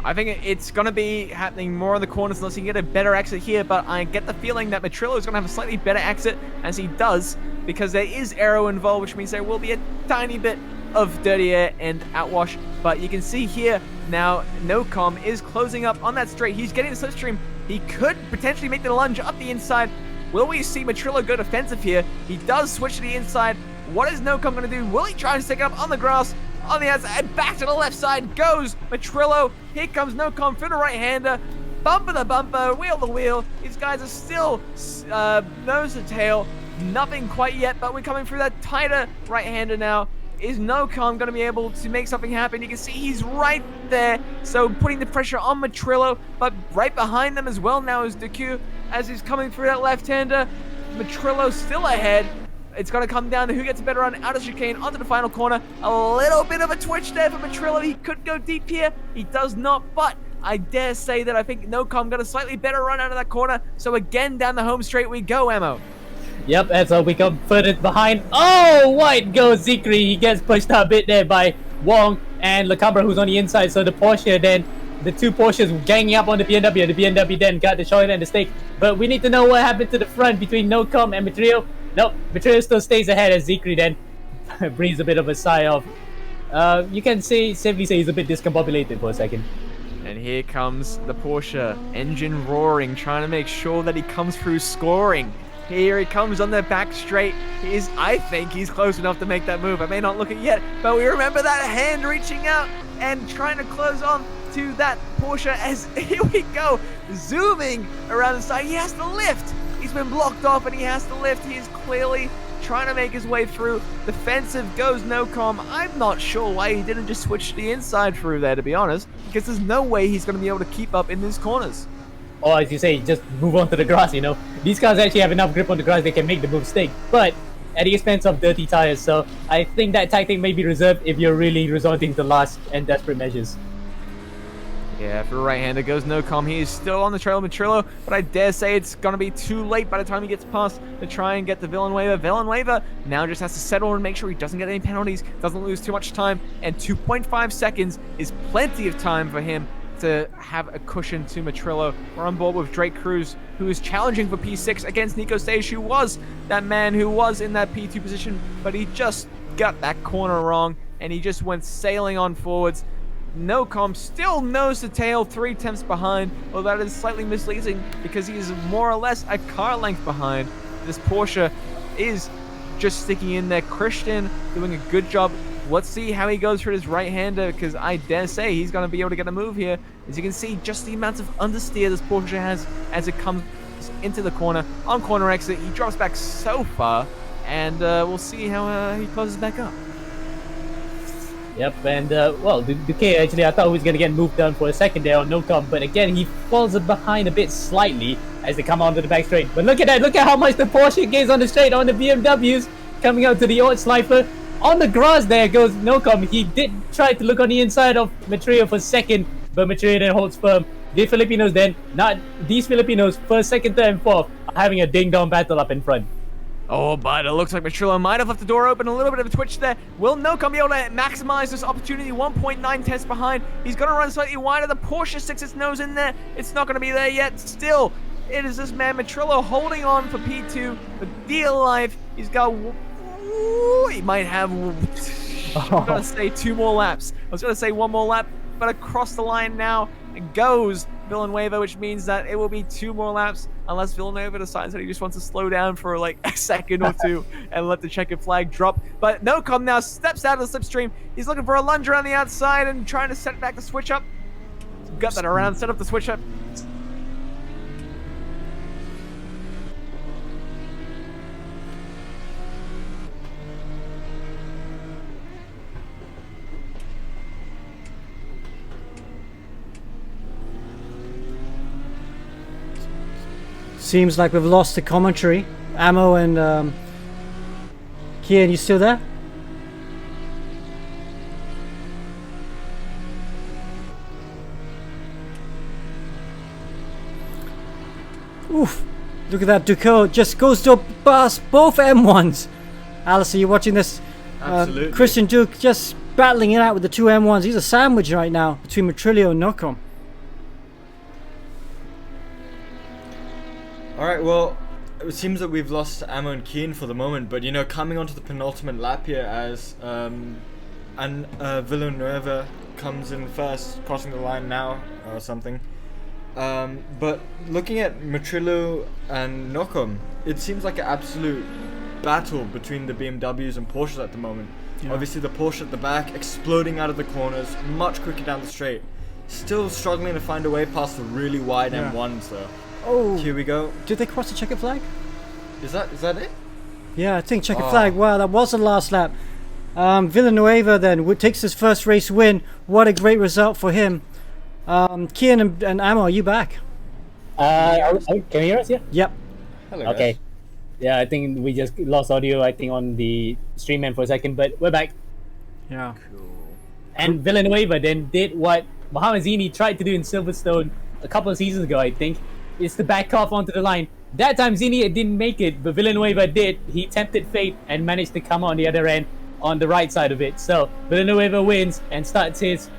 I think it's going to be happening more on the corners unless he can get a better exit here, but I get the feeling that Metrillo is going to have a slightly better exit, as he does, because there is aero involved, which means there will be a tiny bit of dirty air and outwash. But you can see here now, Nocom is closing up on that straight. He's getting the slipstream. He could potentially make the lunge up the inside. Will we see Metrillo go defensive here? He does switch to the inside. What is Nocom going to do? Will he try and stick it up on the grass? On the outside, and back to the left side goes Metrillo. Here comes Nocom for the right-hander. Bumper to bumper, wheel to wheel. These guys are still nose to tail. Nothing quite yet, but we're coming through that tighter right-hander now. Is Nocom going to be able to make something happen? You can see he's right there, so putting the pressure on Metrillo, but right behind them as well now is Dzikri as he's coming through that left-hander. Metrillo still ahead. It's going to come down to who gets a better run out of chicane onto the final corner. A little bit of a twitch there for Metrillo. He could go deep here. He does not, but I dare say that I think Nocom got a slightly better run out of that corner. So again, down the home straight we go, Ammo. Yep, and so we come further behind. Oh, white goes Dzikri. He gets pushed out a bit there by Wong and Lacabra, who's on the inside. So the Porsche then, the two Porsches ganging up on the BMW. The BMW then got the short end of the stick. But we need to know what happened to the front between Nocom and Metrillo. Nope, Metrillo still stays ahead as Dzikri then breathes a bit of a sigh of. You can safely say he's a bit discombobulated for a second. And here comes the Porsche, engine roaring, trying to make sure that he comes through scoring. Here he comes on the back straight. I think he's close enough to make that move. I may not look it yet, but we remember that hand reaching out and trying to close on to that Porsche as here we go, zooming around the side. He has to lift. He's been blocked off and he has to lift. He is clearly trying to make his way through. Defensive goes Nocom. I'm not sure why he didn't just switch to the inside through there, to be honest, because there's no way he's going to be able to keep up in these corners. Or as you say, just move on to the grass, you know. These cars actually have enough grip on the grass, they can make the move stick, but at the expense of dirty tires. So I think that tactic may be reserved if you're really resorting to last and desperate measures. Yeah, for right-hander goes Nocom. He is still on the trail of Metrillo, but I dare say it's going to be too late by the time he gets past to try and get the Villanuava. Villanuava now just has to settle and make sure he doesn't get any penalties, doesn't lose too much time, and 2.5 seconds is plenty of time for him to have a cushion to Metrillo. We're on board with Drake Cruz, who is challenging for P6 against Nico Stage, who was that man who was in that P2 position, but he just got that corner wrong, and he just went sailing on forwards. Nocom still nose to tail, 3 tenths behind, although that is slightly misleading because he is more or less a car length behind. This Porsche is just sticking in there. Christian doing a good job. Let's see how he goes for his right-hander, because I dare say he's going to be able to get a move here. As you can see, just the amount of understeer this Porsche has as it comes into the corner. On corner exit, he drops back so far, and we'll see how he closes back up. Yep, and well, Duque actually, I thought he was going to get moved down for a second there on Nocom, but again, he falls behind a bit slightly as they come onto the back straight. But look at that, look at how much the Porsche gains on the straight on the BMWs coming out to the odd slifer. On the grass there goes Nocom. He did try to look on the inside of Metrillo for second, but Metrillo then holds firm. The Filipinos then, these Filipinos, first, second, third, and fourth, are having a ding-dong battle up in front. Oh, but it looks like Metrillo might have left the door open. A little bit of a twitch there. Will Nocom be able to maximize this opportunity? 1.9 tenths behind. He's going to run slightly wider. The Porsche sticks its nose in there. It's not going to be there yet. Still, it is this man Metrillo holding on for P2. But dear life, he's got... He might have... I'm going to say 2 more laps. I was going to say 1 more lap, but across the line now it goes Villanuava, which means that it will be 2 more laps unless Villanuava decides that he just wants to slow down for like a second or 2 and let the checkered flag drop. But Nocom now steps out of the slipstream. He's looking for a lunge around the outside and trying to set back the switch up. Got that around, set up the switch up. Seems like we've lost the commentary. Ammo and Kian, you still there? Oof! Look at that, Ducot just goes to pass both M1s. Alice, are you watching this? Absolutely. Christian Duke just battling it out with the 2 M1s. He's a sandwich right now between Metrillo and Nocom. Alright, well, it seems that we've lost Ammo and Keen for the moment, but you know, coming onto the penultimate lap here as Villanuava comes in first, crossing the line now or something. But looking at Metrillo and Nocom, it seems like an absolute battle between the BMWs and Porsches at the moment. Yeah. Obviously the Porsche at the back exploding out of the corners, much quicker down the straight. Still struggling to find a way past the really wide M1s though. Oh, here we go. Did they cross the checkered flag? Is that it? Yeah, I think checkered flag. Wow, that was the last lap. Villanuava then takes his first race win. What a great result for him. Kian and Ammo, are you back? Can you hear us? Yeah. Yep. Hello, okay. guys. Yeah, I think we just lost audio. I think on the stream end for a second, but we're back. Yeah. Cool. And Villanuava then did what Mohamed Zini tried to do in Silverstone a couple of seasons ago, I think. Is to back off onto the line. That time Zini didn't make it, but Villanuava did. He tempted fate and managed to come on the other end on the right side of it. So Villanuava wins and starts his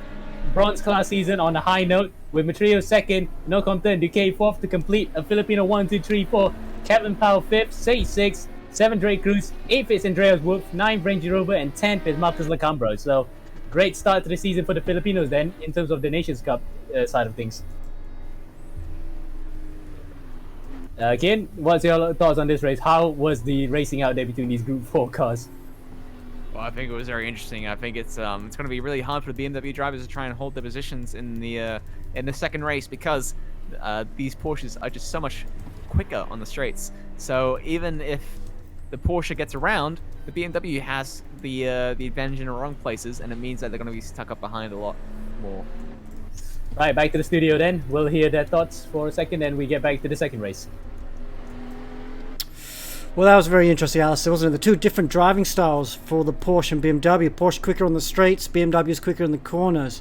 bronze class season on a high note with Metrillo second, Nocom third, Duque fourth to complete a Filipino 1, 2, 3, 4. Kelvin Powell fifth, Say sixth, 7th Drake Cruz, 8th is Andreas Wolf, 9th Rangey Rover, and 10th is Marcus Lacambro. So great start to the season for the Filipinos then in terms of the Nations Cup side of things. Again, what's your thoughts on this race? How was the racing out there between these Group 4 cars? Well, I think it was very interesting. I think it's going to be really hard for the BMW drivers to try and hold their positions in the second race because these Porsches are just so much quicker on the straights. So even if the Porsche gets around, the BMW has the advantage in the wrong places, and it means that they're going to be stuck up behind a lot more. Right, back to the studio then. We'll hear their thoughts for a second, and we get back to the second race. Well, that was very interesting, Alistair, wasn't it? The 2 different driving styles for the Porsche and BMW. Porsche quicker on the straights, BMW is quicker in the corners.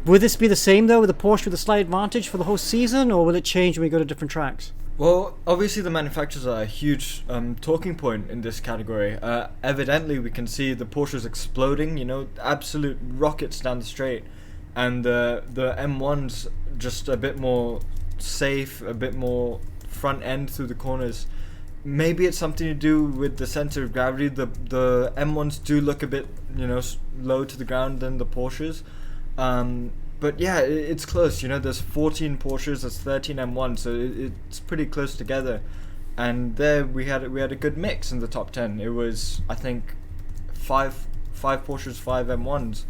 Will this be the same, though, with the Porsche with a slight advantage for the whole season, or will it change when we go to different tracks? Well, obviously the manufacturers are a huge talking point in this category. Evidently, we can see the Porsches exploding, you know, absolute rockets down the straight. And the M1's just a bit more safe, a bit more front end through the corners. Maybe it's something to do with the center of gravity. The M1s do look a bit, you know, low to the ground than the Porsches. But yeah, it's close. You know, there's 14 Porsches, there's 13 M1s, so it's pretty close together. And there we had a good mix in the top 10. It was, I think, five Porsches, 5 M1s.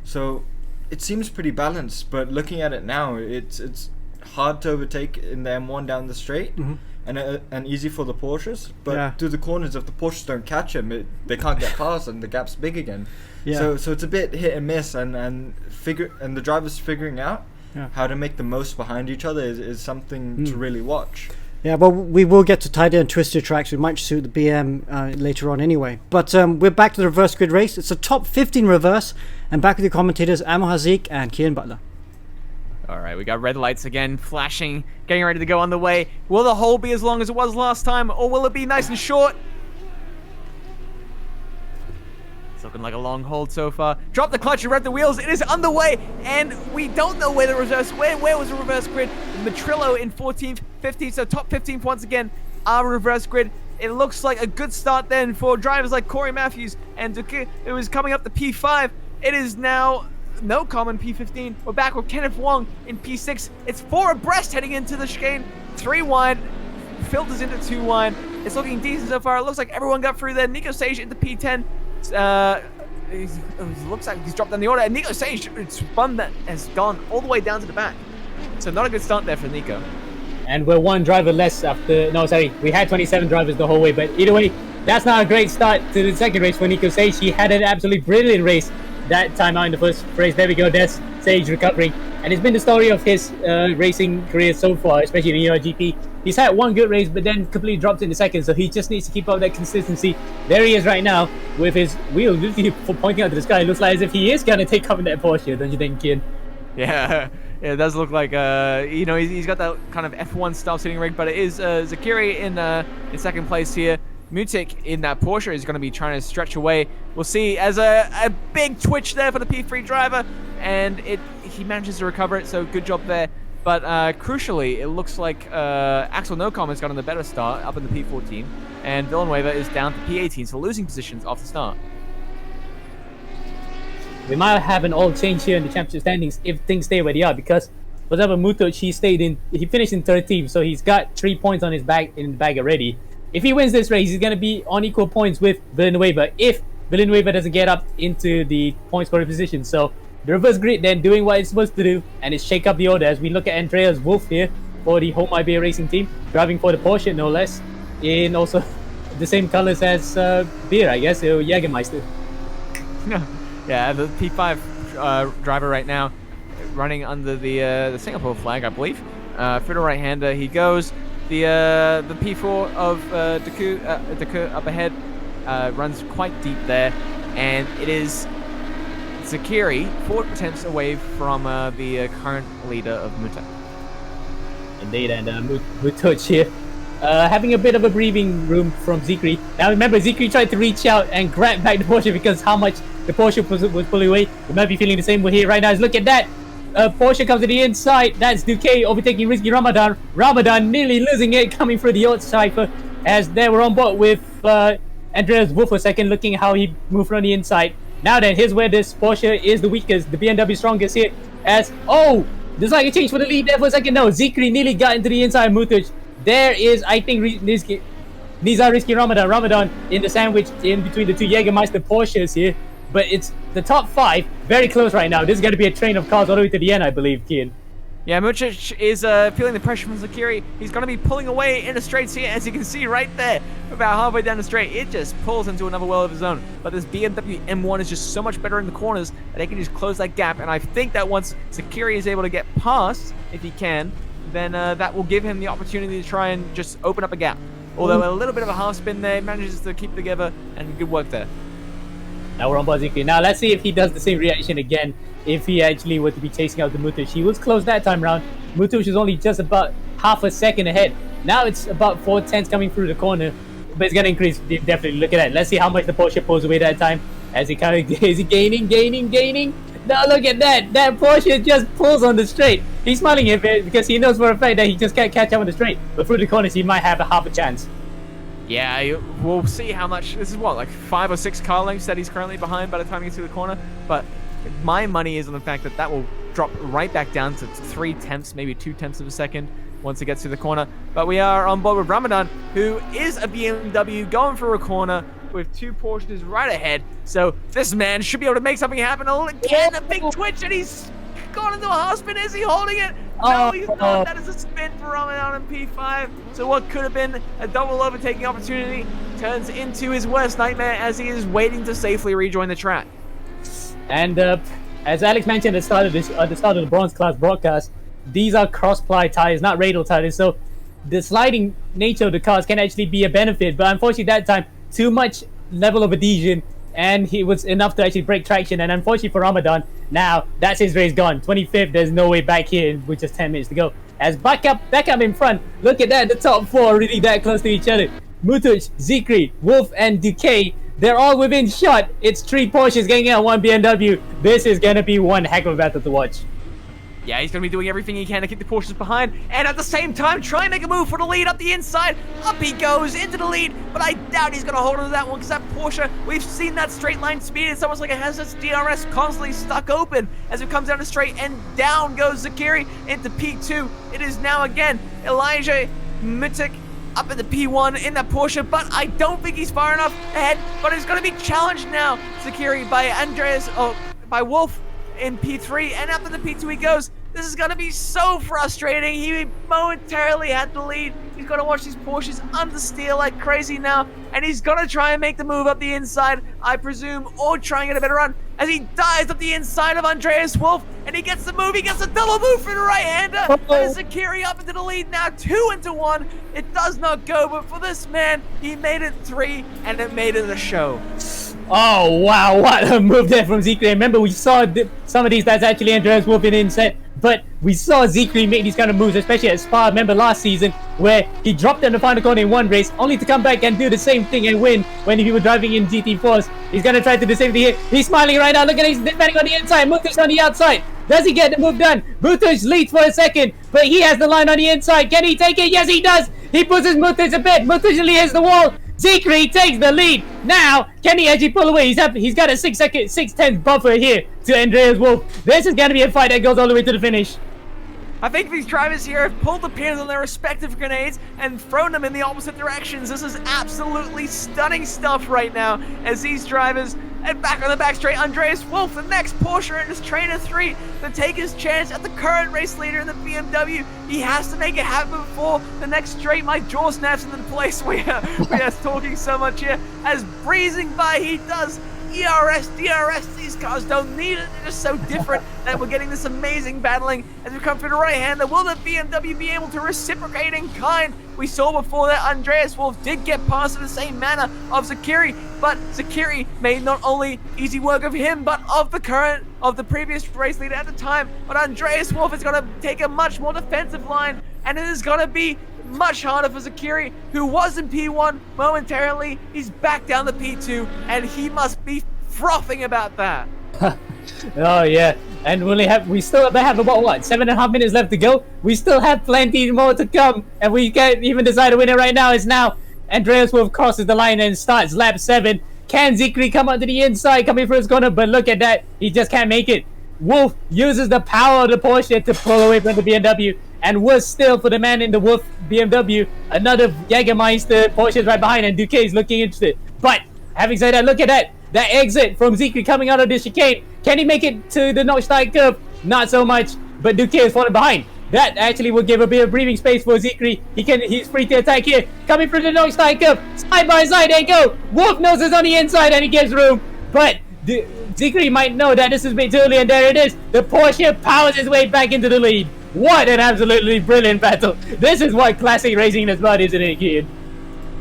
So it seems pretty balanced. But looking at it now, it's hard to overtake in the M1 down the straight. Mm-hmm. and easy for the Porsches. But Yeah. through the corners, if the Porsches don't catch him, they can't get past, and the gap's big again. Yeah. So it's a bit hit and miss, and the drivers figuring out how to make the most behind each other is something to really watch. Yeah, well, we will get to tighter and twisted tracks. We might suit the BM later on anyway. But we're back to the reverse grid race. It's a top 15 reverse. And back with your commentators, Amo Hazik and Kian Butler. All right, we got red lights again, flashing, getting ready to go on the way. Will the hole be as long as it was last time, or will it be nice and short? It's looking like a long hold so far. Drop the clutch and rev the wheels. It is underway, and we don't know where the reverse. Where was the reverse grid? Metrillo in 14th, 15th, so top 15th once again. Our reverse grid. It looks like a good start then for drivers like Corey Matthews and Dzikri. It was coming up to P5. It is now Nocom in P15. We're back with Kenneth Wong in P6. It's 4 abreast heading into the chicane. 3 wide, filters into 2 wide. It's looking decent so far. It looks like everyone got through there. Nico Sage into P10. It looks like he's dropped down the order. And Nico Sage, it's fun that has gone all the way down to the back. So not a good start there for Nico. And we're 1 driver less after... No, sorry. We had 27 drivers the whole way. But either way, that's not a great start to the second race for Nico Sage. He had an absolutely brilliant race that time out in the first race. There we go. There's Sage recovering. And it's been the story of his racing career so far, especially in the GP. He's had 1 good race, but then completely dropped in the second. So he just needs to keep up that consistency. There he is right now with his wheel literally pointing out to the sky. It looks like as if he is going to take off in that Porsche, don't you think, Kian? Yeah, it does look like, he's got that kind of F1 style sitting rig, but it is Dzikri in second place here. Mutik in that Porsche is going to be trying to stretch away. We'll see as a big twitch there for the P3 driver, and he manages to recover it, so good job there. But crucially, it looks like Axel Nocom has gotten the better start up in the P14, and Villanuava is down to P18, so losing positions off the start. We might have an all change here in the championship standings if things stay where they are, because for example, Mutoc, he finished in 13th, so he's got 3 points on his bag already. If he wins this race, he's going to be on equal points with Villanuava if Villanuava doesn't get up into the point scoring position. So the reverse grid then doing what it's supposed to do, and it's shake up the order as we look at Andreas Wolf here for the Home IBA racing team, driving for the Porsche no less, in also the same colors as Beer, I guess, so Jägermeister. Yeah, the P5 driver right now running under the Singapore flag, I believe. For the right-hander, he goes. The P4 of Deku up ahead runs quite deep there, and it is Dzikri 4 attempts away from the current leader of Muta. Indeed, and Mutoc here having a bit of a breathing room from Dzikri. Now remember, Dzikri tried to reach out and grab back the Porsche because how much the Porsche was pulling away. You might be feeling the same way here right now. Look at that. Porsche comes to the inside. That's Duque overtaking Risky Ramadan. Ramadan nearly losing it, coming through the outside as they were on board with Andreas Wolf for a second, looking how he moved on the inside. Now then, here's where this Porsche is the weakest, the BMW strongest here. As there's like a change for the lead there for a second. No, Dzikri nearly got into the inside Mutoc. There is, I think, Risky Ramadan in the sandwich in between the 2 Jägermeister Porsches here. But it's the top 5, very close right now. This is going to be a train of cars all the way to the end, I believe, Kian. Yeah, Mucic is feeling the pressure from Dzikri. He's going to be pulling away in the straights here, as you can see right there. About halfway down the straight, it just pulls into another world of his own. But this BMW M1 is just so much better in the corners that they can just close that gap. And I think that once Dzikri is able to get past, if he can, then that will give him the opportunity to try and just open up a gap. Although a little bit of a half spin there, manages to keep it together, and good work there. Now we're on board Dzikri. Now let's see if he does the same reaction again. If he actually were to be chasing out the Mutush. He was close that time round. Mutush is only just about half a second ahead. Now it's about 4/10 coming through the corner. But it's going to increase. Definitely. Look at that. Let's see how much the Porsche pulls away that time. As he kind of is he gaining. Now look at that. That Porsche just pulls on the straight. He's smiling a bit because he knows for a fact that he just can't catch up on the straight. But through the corners, he might have a half a chance. Yeah, we'll see how much. This is what, like 5 or 6 car lengths that he's currently behind by the time he gets to the corner. But my money is on the fact that that will drop right back down to 3/10, maybe 2/10 of a second once it gets to the corner. But we are on board with Ramadan, who is a BMW going for a corner with 2 Porsches right ahead. So this man should be able to make something happen. Again, a big twitch, and he's gone into a half spin. Is he holding it? No, he's not. That is a spin for Ramadan in P5. So what could have been a double overtaking opportunity turns into his worst nightmare as he is waiting to safely rejoin the track. And as Alex mentioned at the start of the bronze class broadcast, these are cross-ply tires, not radial tires. So the sliding nature of the cars can actually be a benefit. But unfortunately, that time too much level of adhesion, and he was enough to actually break traction. And unfortunately for Ramadan, now that's his race gone. 25th, there's no way back here with just 10 minutes to go. As back up in front, look at that, the top four really that close to each other. Mutuc, Dzikri, Wolf, and Decay, they're all within shot. It's 3 Porsches getting out 1 BMW. This is gonna be one heck of a battle to watch. Yeah, he's going to be doing everything he can to keep the Porsches behind, and at the same time, try and make a move for the lead up the inside. Up he goes into the lead, but I doubt he's going to hold on to that one, because that Porsche, we've seen that straight line speed. It's almost like it has its DRS constantly stuck open as it comes down the straight, and down goes Dzikri into P2. It is now again Elijah Mitik up in the P1 in that Porsche, but I don't think he's far enough ahead, but he's going to be challenged now, Dzikri, by Wolf in P3, and up in the P2 he goes. This is going to be so frustrating. He momentarily had the lead. He's going to watch these Porsches understeer like crazy now, and he's going to try and make the move up the inside, I presume, or try and get a better run as he dives up the inside of Andreas Wolf, and he gets the move. He gets a double move for the right-hander. And Dzikri up into the lead now, 2-1. It does not go, but for this man, he made it 3, and it made it a show. Oh, wow, what a move there from Dzikri. Remember, we saw some of these, that's actually Andreas Wolf in inset, but we saw Dzikri make these kind of moves, especially at Spa. Remember last season, where he dropped in the final corner in one race, only to come back and do the same thing and win when he was driving in GT4s. He's going to try to do the same thing here. He's smiling right now. Look at him, he's defending on the inside. Mutuc on the outside. Does he get the move done? Mutuc leads for a second, but he has the line on the inside. Can he take it? Yes, he does. He pushes Mutuc a bit. Mutuc really hits the wall. Dzikri takes the lead. Now, can he actually pull away? He's got a 6-10 buffer here to Andreas Wolf. This is going to be a fight that goes all the way to the finish. I think these drivers here have pulled the pins on their respective grenades and thrown them in the opposite directions. This is absolutely stunning stuff right now as these drivers head back on the back straight. Andreas Wolf, the next Porsche in his trainer 3, to take his chance at the current race leader in the BMW. He has to make it happen before the next straight. My jaw snaps into the place we are talking so much here. As breezing by he does. ERS, DRS, these cars don't need it. They're just so different that we're getting this amazing battling as we come through the right-hander. Will the BMW be able to reciprocate in kind? We saw before that Andreas Wolf did get past in the same manner of Dzikri, but Dzikri made not only easy work of him, but of the previous race leader at the time. But Andreas Wolf is going to take a much more defensive line, and it is going to be much harder for Dzikri, who was in P1 momentarily. He's back down to P2, and he must be frothing about that. Oh yeah, and we still have about what 7.5 minutes left to go. We still have plenty more to come, and we can't even decide a winner right now. It's now Andreas Wolf crosses the line and starts lap 7. Can Dzikri come onto the inside, coming for his corner? But look at that, he just can't make it. Wolf uses the power of the Porsche to pull away from the BMW, and worse still for the man in the Wolf BMW, another Jägermeister Porsche is right behind, and Duque is looking interested. But having said that, look at that exit from Dzikri coming out of the chicane. Can he make it to the Notch-Stein curve? Not so much, but Duque is falling behind. That actually will give a bit of breathing space for Dzikri. He's free to attack here. Coming from the Notch-Stein curve, side by side they go. Wolf knows it's on the inside and he gives room, but Dzikri might know that this is a bit too early, and there it is. The Porsche powers his way back into the lead. What an absolutely brilliant battle. This is what classic racing is about, isn't it, kid?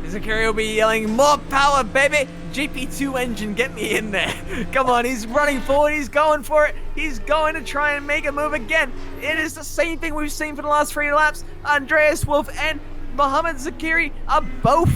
Dzikri will be yelling, more power, baby! GP2 engine, get me in there. Come on, he's running forward, he's going for it. He's going to try and make a move again. It is the same thing we've seen for the last 3 laps. Andreas Wolf and Mohammed Dzikri are both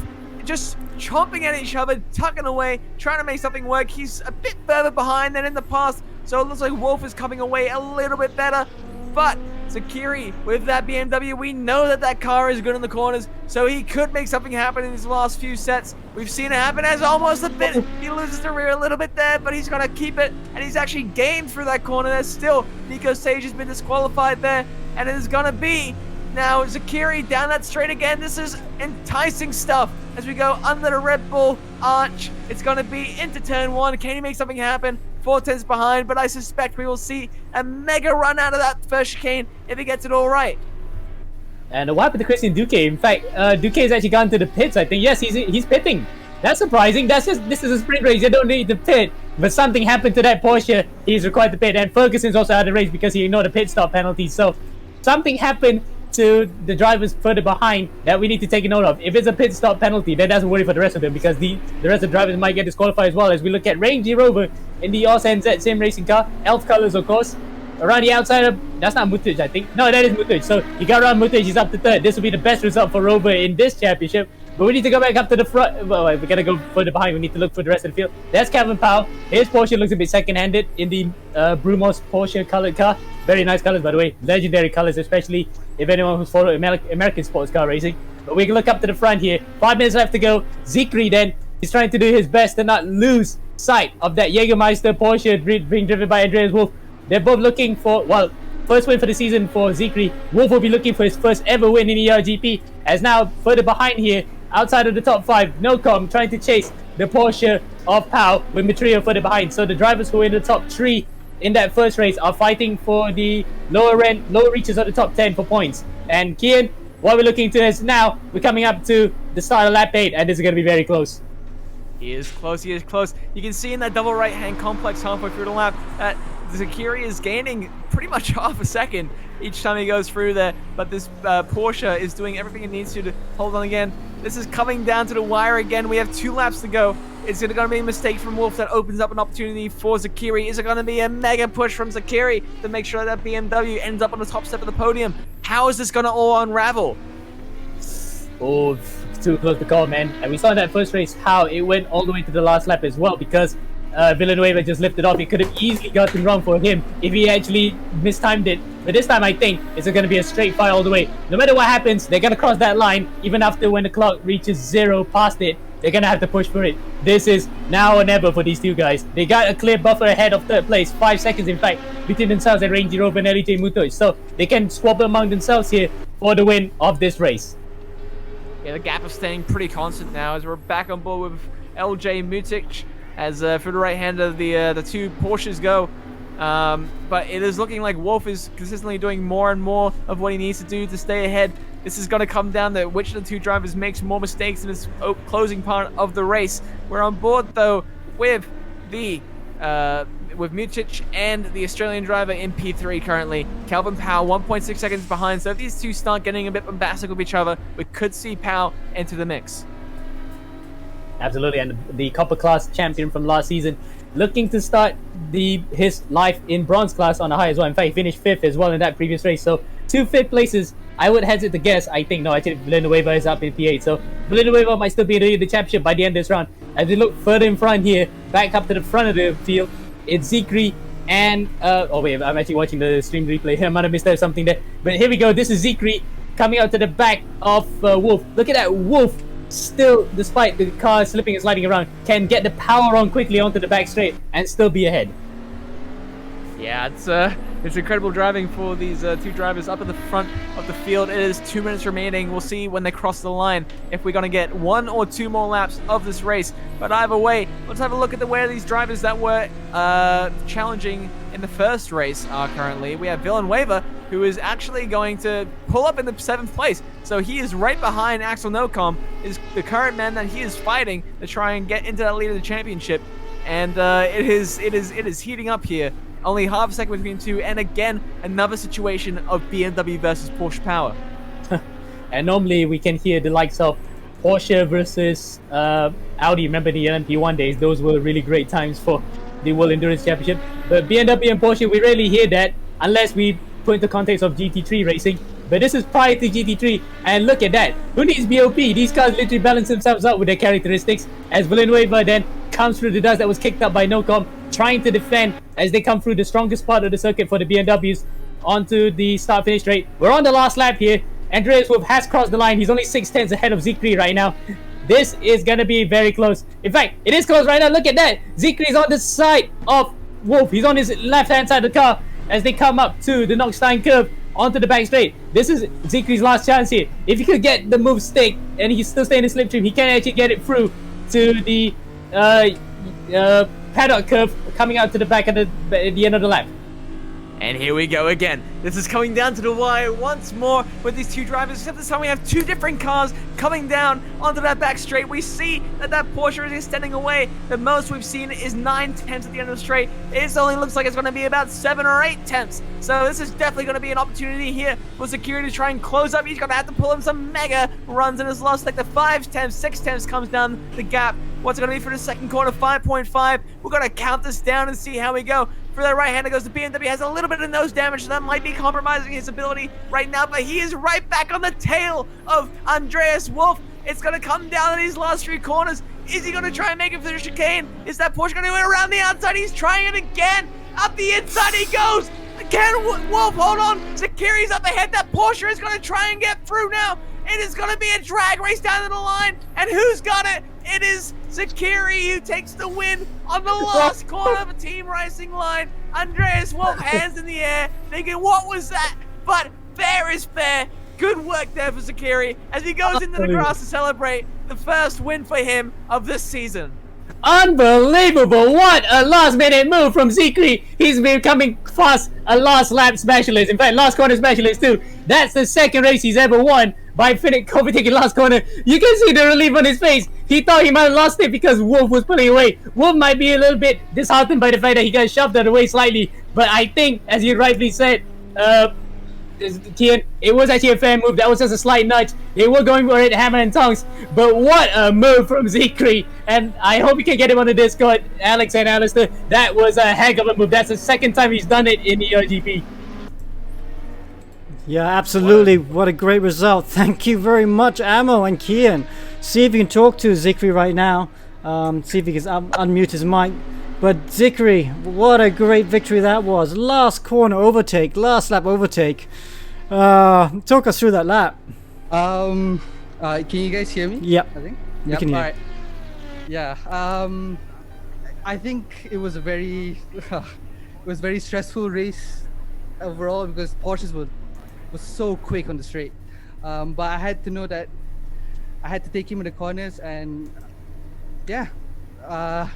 just chomping at each other, tucking away, trying to make something work. He's a bit further behind than in the past, so it looks like Wolf is coming away a little bit better. But Dzikri, with that BMW, we know that car is good in the corners, so he could make something happen in his last few sets. We've seen it happen as almost a bit. He loses the rear a little bit there, but he's going to keep it, and he's actually gained through that corner there still. Nico Sage has been disqualified there, and it is going to be now Dzikri down that straight again. This is enticing stuff as we go under the Red Bull arch. It's going to be into turn 1. Can he make something happen? 4 tenths behind, but I suspect we will see a mega run out of that first chicane if he gets it all right. And what happened to Christian Duque? In fact, Duque has actually gone to the pits, I think. Yes, he's pitting. That's surprising. This is a sprint race. You don't need to pit. But something happened to that Porsche. He's required to pit. And Ferguson's also out of the race because he ignored the pit stop penalty. So something happened to the drivers further behind that we need to take a note of. If it's a pit stop penalty, that doesn't worry for the rest of them, because the rest of the drivers might get disqualified as well. As we look at Rangey Rover in the NZ Sim Racing car, elf colors of course. Around the outside of, that's not Mutuj, I think. No, that is Mutuj. So you got around Mutuj, he's up to third. This will be the best result for Rover in this championship. But we need to go back up to the front. Well, we gotta go further behind. We need to look for the rest of the field. That's Kelvin Powell. His Porsche looks a bit second-handed in the Brumos Porsche colored car. Very nice colors, by the way. Legendary colors, especially if anyone who's followed American sports car racing. But we can look up to the front here. 5 minutes left to go. Dzikri then, he's trying to do his best to not lose sight of that Jägermeister Porsche being driven by Andreas Wolf. They're both looking for, well, first win for the season for Dzikri. Wolf will be looking for his first ever win in ERGP. As now, further behind here, outside of the top 5, Nocom trying to chase the Porsche of Powell with Metrillo further behind. So the drivers who are in the top 3 in that first race are fighting for the lower reaches of the top 10 for points. And Kian, what we're looking to is now, we're coming up to the start of lap 8, and this is going to be very close. He is close, he is close. You can see in that double right-hand complex halfway through the lap that Dzikri is gaining pretty much half a second each time he goes through there, but this Porsche is doing everything it needs to hold on again. This is coming down to the wire again. We have 2 laps to go. Is it going to be a mistake from Wolf that opens up an opportunity for Dzikri? Is it going to be a mega push from Dzikri to make sure that BMW ends up on the top step of the podium? How is this going to all unravel? Oh, too close to call, man. And we saw in that first race how it went all the way to the last lap as well, because Villanuava just lifted off. It could have easily gotten wrong for him if he actually mistimed it. But this time I think it's going to be a straight fire all the way. No matter what happens, they're going to cross that line. Even after when the clock reaches 0 past it, they're going to have to push for it. This is now or never for these two guys. They got a clear buffer ahead of third place. 5 seconds in fact between themselves and Rangey Rover and LJ Mutoy. So they can swap among themselves here for the win of this race. Yeah, the gap is staying pretty constant now as we're back on board with LJ Mutic as for the right hand of the 2 Porsches go. But it is looking like Wolf is consistently doing more and more of what he needs to do to stay ahead. This is going to come down to which of the 2 drivers makes more mistakes in this closing part of the race. We're on board though with the with Mutic and the Australian driver in P3 currently. Kelvin Powell 1.6 seconds behind. So if these 2 start getting a bit bombastic with each other, we could see Powell enter the mix. Absolutely, and the Copper Class champion from last season looking to start his life in Bronze Class on a high as well. In fact, he finished 5th as well in that previous race. So 2 5th places, I would hesitate to guess. I think, no, actually Villanuava is up in P8. So Villanuava might still be in the championship by the end of this round. As we look further in front here, back up to the front of the field, it's Dzikri and... oh wait, I'm actually watching the stream replay here. I might have missed out something there. But here we go, this is Dzikri coming out to the back of Wolf. Look at that, Wolf still, despite the car slipping and sliding around, can get the power on quickly onto the back straight and still be ahead. Yeah, it's incredible driving for these 2 drivers up at the front of the field. It is 2 minutes remaining. We'll see when they cross the line if we're going to get 1 or 2 more laps of this race. But either way, let's have a look at where these drivers that were challenging in the first race are currently. We have Villanuava, who is actually going to pull up in the 7th place. So he is right behind Axel Nocom, is the current man that he is fighting to try and get into that lead of the championship. And it is heating up here. Only half a second between 2, and again, another situation of BMW versus Porsche power. And normally we can hear the likes of Porsche versus Audi. Remember the LMP1 days? Those were really great times for the World Endurance Championship. But BMW and Porsche, we rarely hear that unless we put into context of GT3 racing. But this is prior to GT3, and look at that. Who needs BOP? These cars literally balance themselves out with their characteristics, as Villanuava then comes through the dust that was kicked up by Nocom, trying to defend as they come through the strongest part of the circuit for the BMWs onto the start-finish straight. We're on the last lap here. Andreas Wolf has crossed the line. He's only 6 tenths ahead of Dzikri right now. This is going to be very close. In fact, it is close right now. Look at that. Dzikri is on the side of Wolf. He's on his left-hand side of the car as they come up to the Knockstein curve onto the back straight. This is Dzikri's last chance here. If he could get the move stick and he's still staying in the slipstream, he can actually get it through to the paddock curve coming out to the back at the end of the lap. And here we go again. This is coming down to the wire once more with these two drivers, except this time we have two different cars coming down onto that back straight. We see that Porsche is extending away. The most we've seen is 9 tenths at the end of the straight. It only looks like it's going to be about 7 or 8 tenths. So this is definitely going to be an opportunity here for Dzikri to try and close up. He's going to have to pull in some mega runs in his loss. Like the 5 tenths, 6 tenths comes down the gap. What's it going to be for the second corner? 5.5. We're going to count this down and see how we go. For that right-hander goes to BMW, has a little bit of nose damage, so that might be compromising his ability right now, but he is right back on the tail of Andreas Wolf. It's going to come down in these last 3 corners. Is he going to try and make it for the chicane? Is that Porsche going to go around the outside? He's trying it again. Up the inside he goes. Again, Wolf, hold on. Dzikri's up ahead. That Porsche is going to try and get through now. It is going to be a drag race down to the line. And who's got it? It is Dzikri who takes the win on the last corner of a team racing line. Andreas Wolf, hands in the air, thinking, what was that? But fair is fair. Good work there for Dzikri as he goes into the grass to celebrate the first win for him of this season. Unbelievable! What a last-minute move from Dzikri. He's becoming fast a last lap specialist. In fact, last corner specialist too. That's the second race he's ever won by overtaking last corner. You can see the relief on his face. He thought he might have lost it because Wolf was pulling away. Wolf might be a little bit disheartened by the fact that he got shoved out of the way slightly. But I think, as you rightly said, Kian, it was actually a fair move. That was just a slight nudge. They were going for it hammer and tongs. But what a move from Dzikri. And I hope you can get him on the Discord, Alex and Alistair. That was a heck of a move. That's the second time he's done it in the GP. Yeah, absolutely. What a great result. Thank you very much, Ammo and Kian. See if you can talk to Dzikri right now. See if he can unmute his mic. But Dzikri, what a great victory that was. Last corner overtake, last lap overtake. Talk us through that lap. Can you guys hear me? Yep. I think. We can hear. All right. Yeah. I think it was a very, stressful race overall because Porsches was so quick on the straight. But I had to know that I had to take him in the corners, and yeah,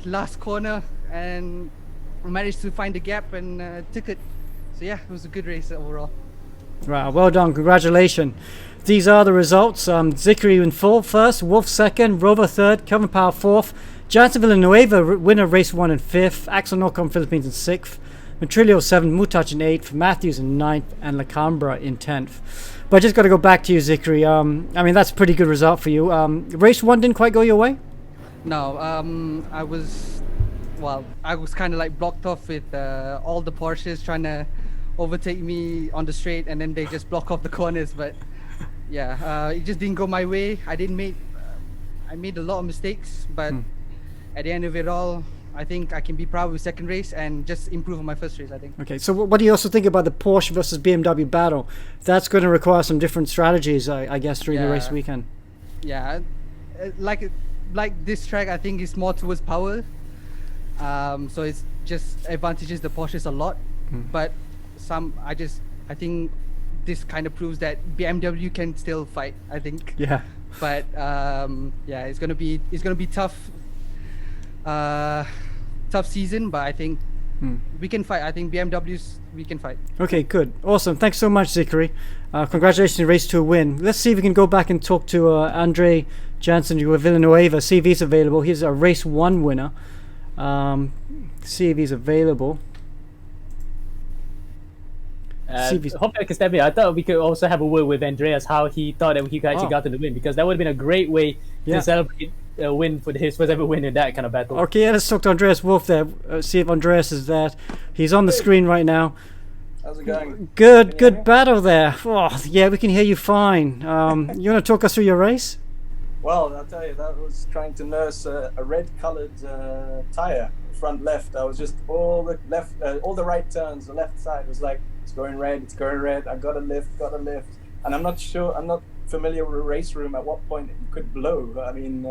last corner, and managed to find the gap and took it. So yeah, it was a good race overall. Wow, well done, congratulations. These are the results. Dzikri in first, Wolf second, Rover third, Kelvin Powell fourth, Jansen Villanuava winner race 1 and 5th, Axel Nocom Philippines in 6th, Metrillo 7th, Mutach in 8th, Matthews in 9th, and Lacambra in 10th. But I just got to go back to you, Dzikri. I mean, that's a pretty good result for you. Race 1 didn't quite go your way? No, I was kind of like blocked off with all the Porsches trying to overtake me on the straight, and then they just block off the corners. But yeah, it just didn't go my way. I made a lot of mistakes, but at the end of it all, I think I can be proud with second race and just improve on my first race, I think. Okay, so what do you also think about the Porsche versus BMW battle? That's going to require some different strategies, I guess, during the race weekend. Yeah, like this track, I think is more towards power. So it's just advantages the Porsches a lot. But I think this kind of proves that BMW can still fight, I think. Yeah. But yeah, it's gonna be tough. Tough season, but I think we can fight. I think we can fight. Okay, good. Awesome. Thanks so much, Dzikri. Congratulations on Race 2 win. Let's see if we can go back and talk to Andre Jansen with Villanuava, see if he's available. He's a Race 1 winner. See if he's available. Hopefully I can step in. I thought we could also have a word with Andreas, how he thought that he actually got to the win, because that would have been a great way to celebrate a win for his first ever win in that kind of battle. Okay, yeah, let's talk to Andreas Wolf there. See if Andreas is there. He's on the screen right now. How's it going? Good battle there. Oh, yeah, we can hear you fine. You want to talk us through your race? Well, I'll tell you, that was trying to nurse a red-colored tire, front left. I was just all the right turns. The left side was like, it's going red. I got a lift, and I'm not familiar with a race room at what point it could blow. I mean,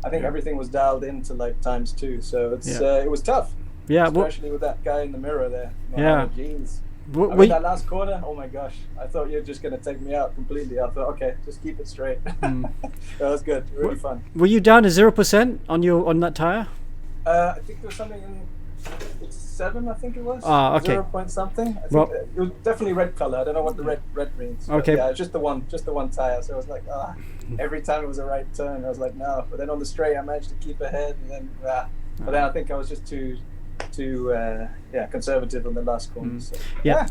I think everything was dialed into like ×2, so it was tough. Yeah, especially with that guy in the mirror there. Jeez. That last corner, oh my gosh, I thought you were just going to take me out completely. I thought, okay, just keep it straight. That was good, really fun. Were you down to 0% on that tire? I think there was something 7, I think it was. Ah, okay. 0 point something. I think Well- it was definitely red color. I don't know what the red means. But Okay. yeah, just the one tire. So I was like, every time it was a right turn, I was like, no. But then on the straight, I managed to keep ahead, and then But then I think I was just too conservative on the last corner. So, Yeah.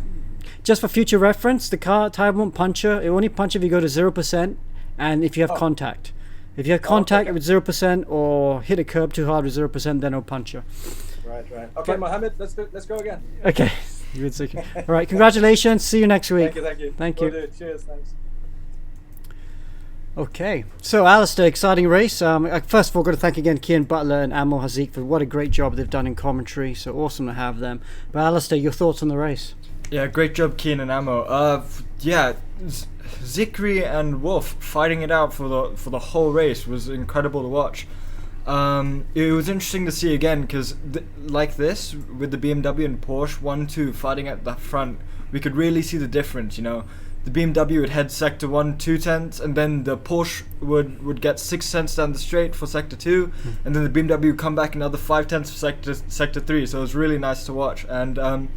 Just for future reference, the tire won't puncture. It only punch if you go to 0%, and if you have contact. If you have contact with 0% or hit a curb too hard with 0%, then it'll puncture. Right. Okay, Mohammed, let's go again. Okay. Good second. All right. Congratulations. See you next week. Thank you. Thank Will you. do. Cheers. Thanks. Okay, so Alistair, exciting race. First of all, got to thank again Kian Butler and Amol Hazik for what a great job they've done in commentary. So awesome to have them. But Alistair, your thoughts on the race? Yeah, great job, Keen and Ammo. Dzikri and Wolf fighting it out for the whole race was incredible to watch. It was interesting to see again because like this with the BMW and Porsche 1-2 fighting at the front, we could really see the difference. You know, the BMW would head sector 1 2/10, and then the Porsche would get 6/10 down the straight for sector 2, and then the BMW would come back another 5/10 for sector 3. So it was really nice to watch. And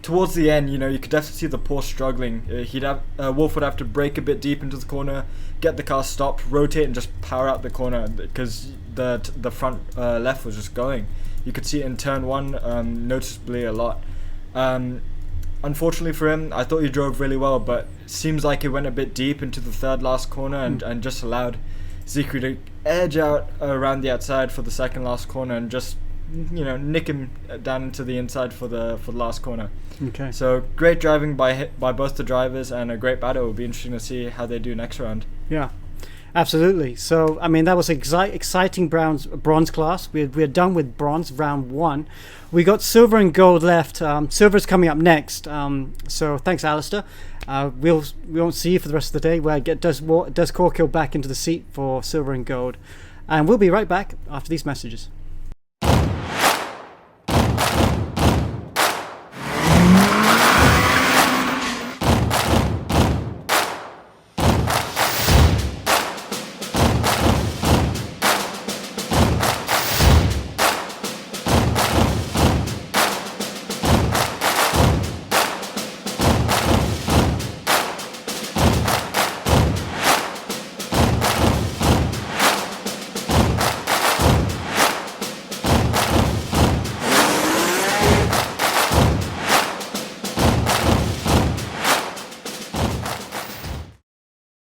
towards the end, you know, you could definitely see the Porsche struggling. Wolf would have to brake a bit deep into the corner, get the car stopped, rotate, and just power out the corner because the front left was just going. You could see it in turn 1 noticeably a lot. Unfortunately for him, I thought he drove really well, but it seems like he went a bit deep into the third last corner and just allowed Dzikri to edge out around the outside for the second last corner and just, you know, nick him down into the inside for the last corner. Okay. So great driving by both the drivers and a great battle. It'll be interesting to see how they do next round. Yeah, absolutely. So, I mean, that was exciting bronze class. We're done with bronze, round 1. We got silver and gold left. Silver's coming up next. So thanks, Alistair. We won't see you for the rest of the day. Where does Corkill back into the seat for silver and gold. And we'll be right back after these messages.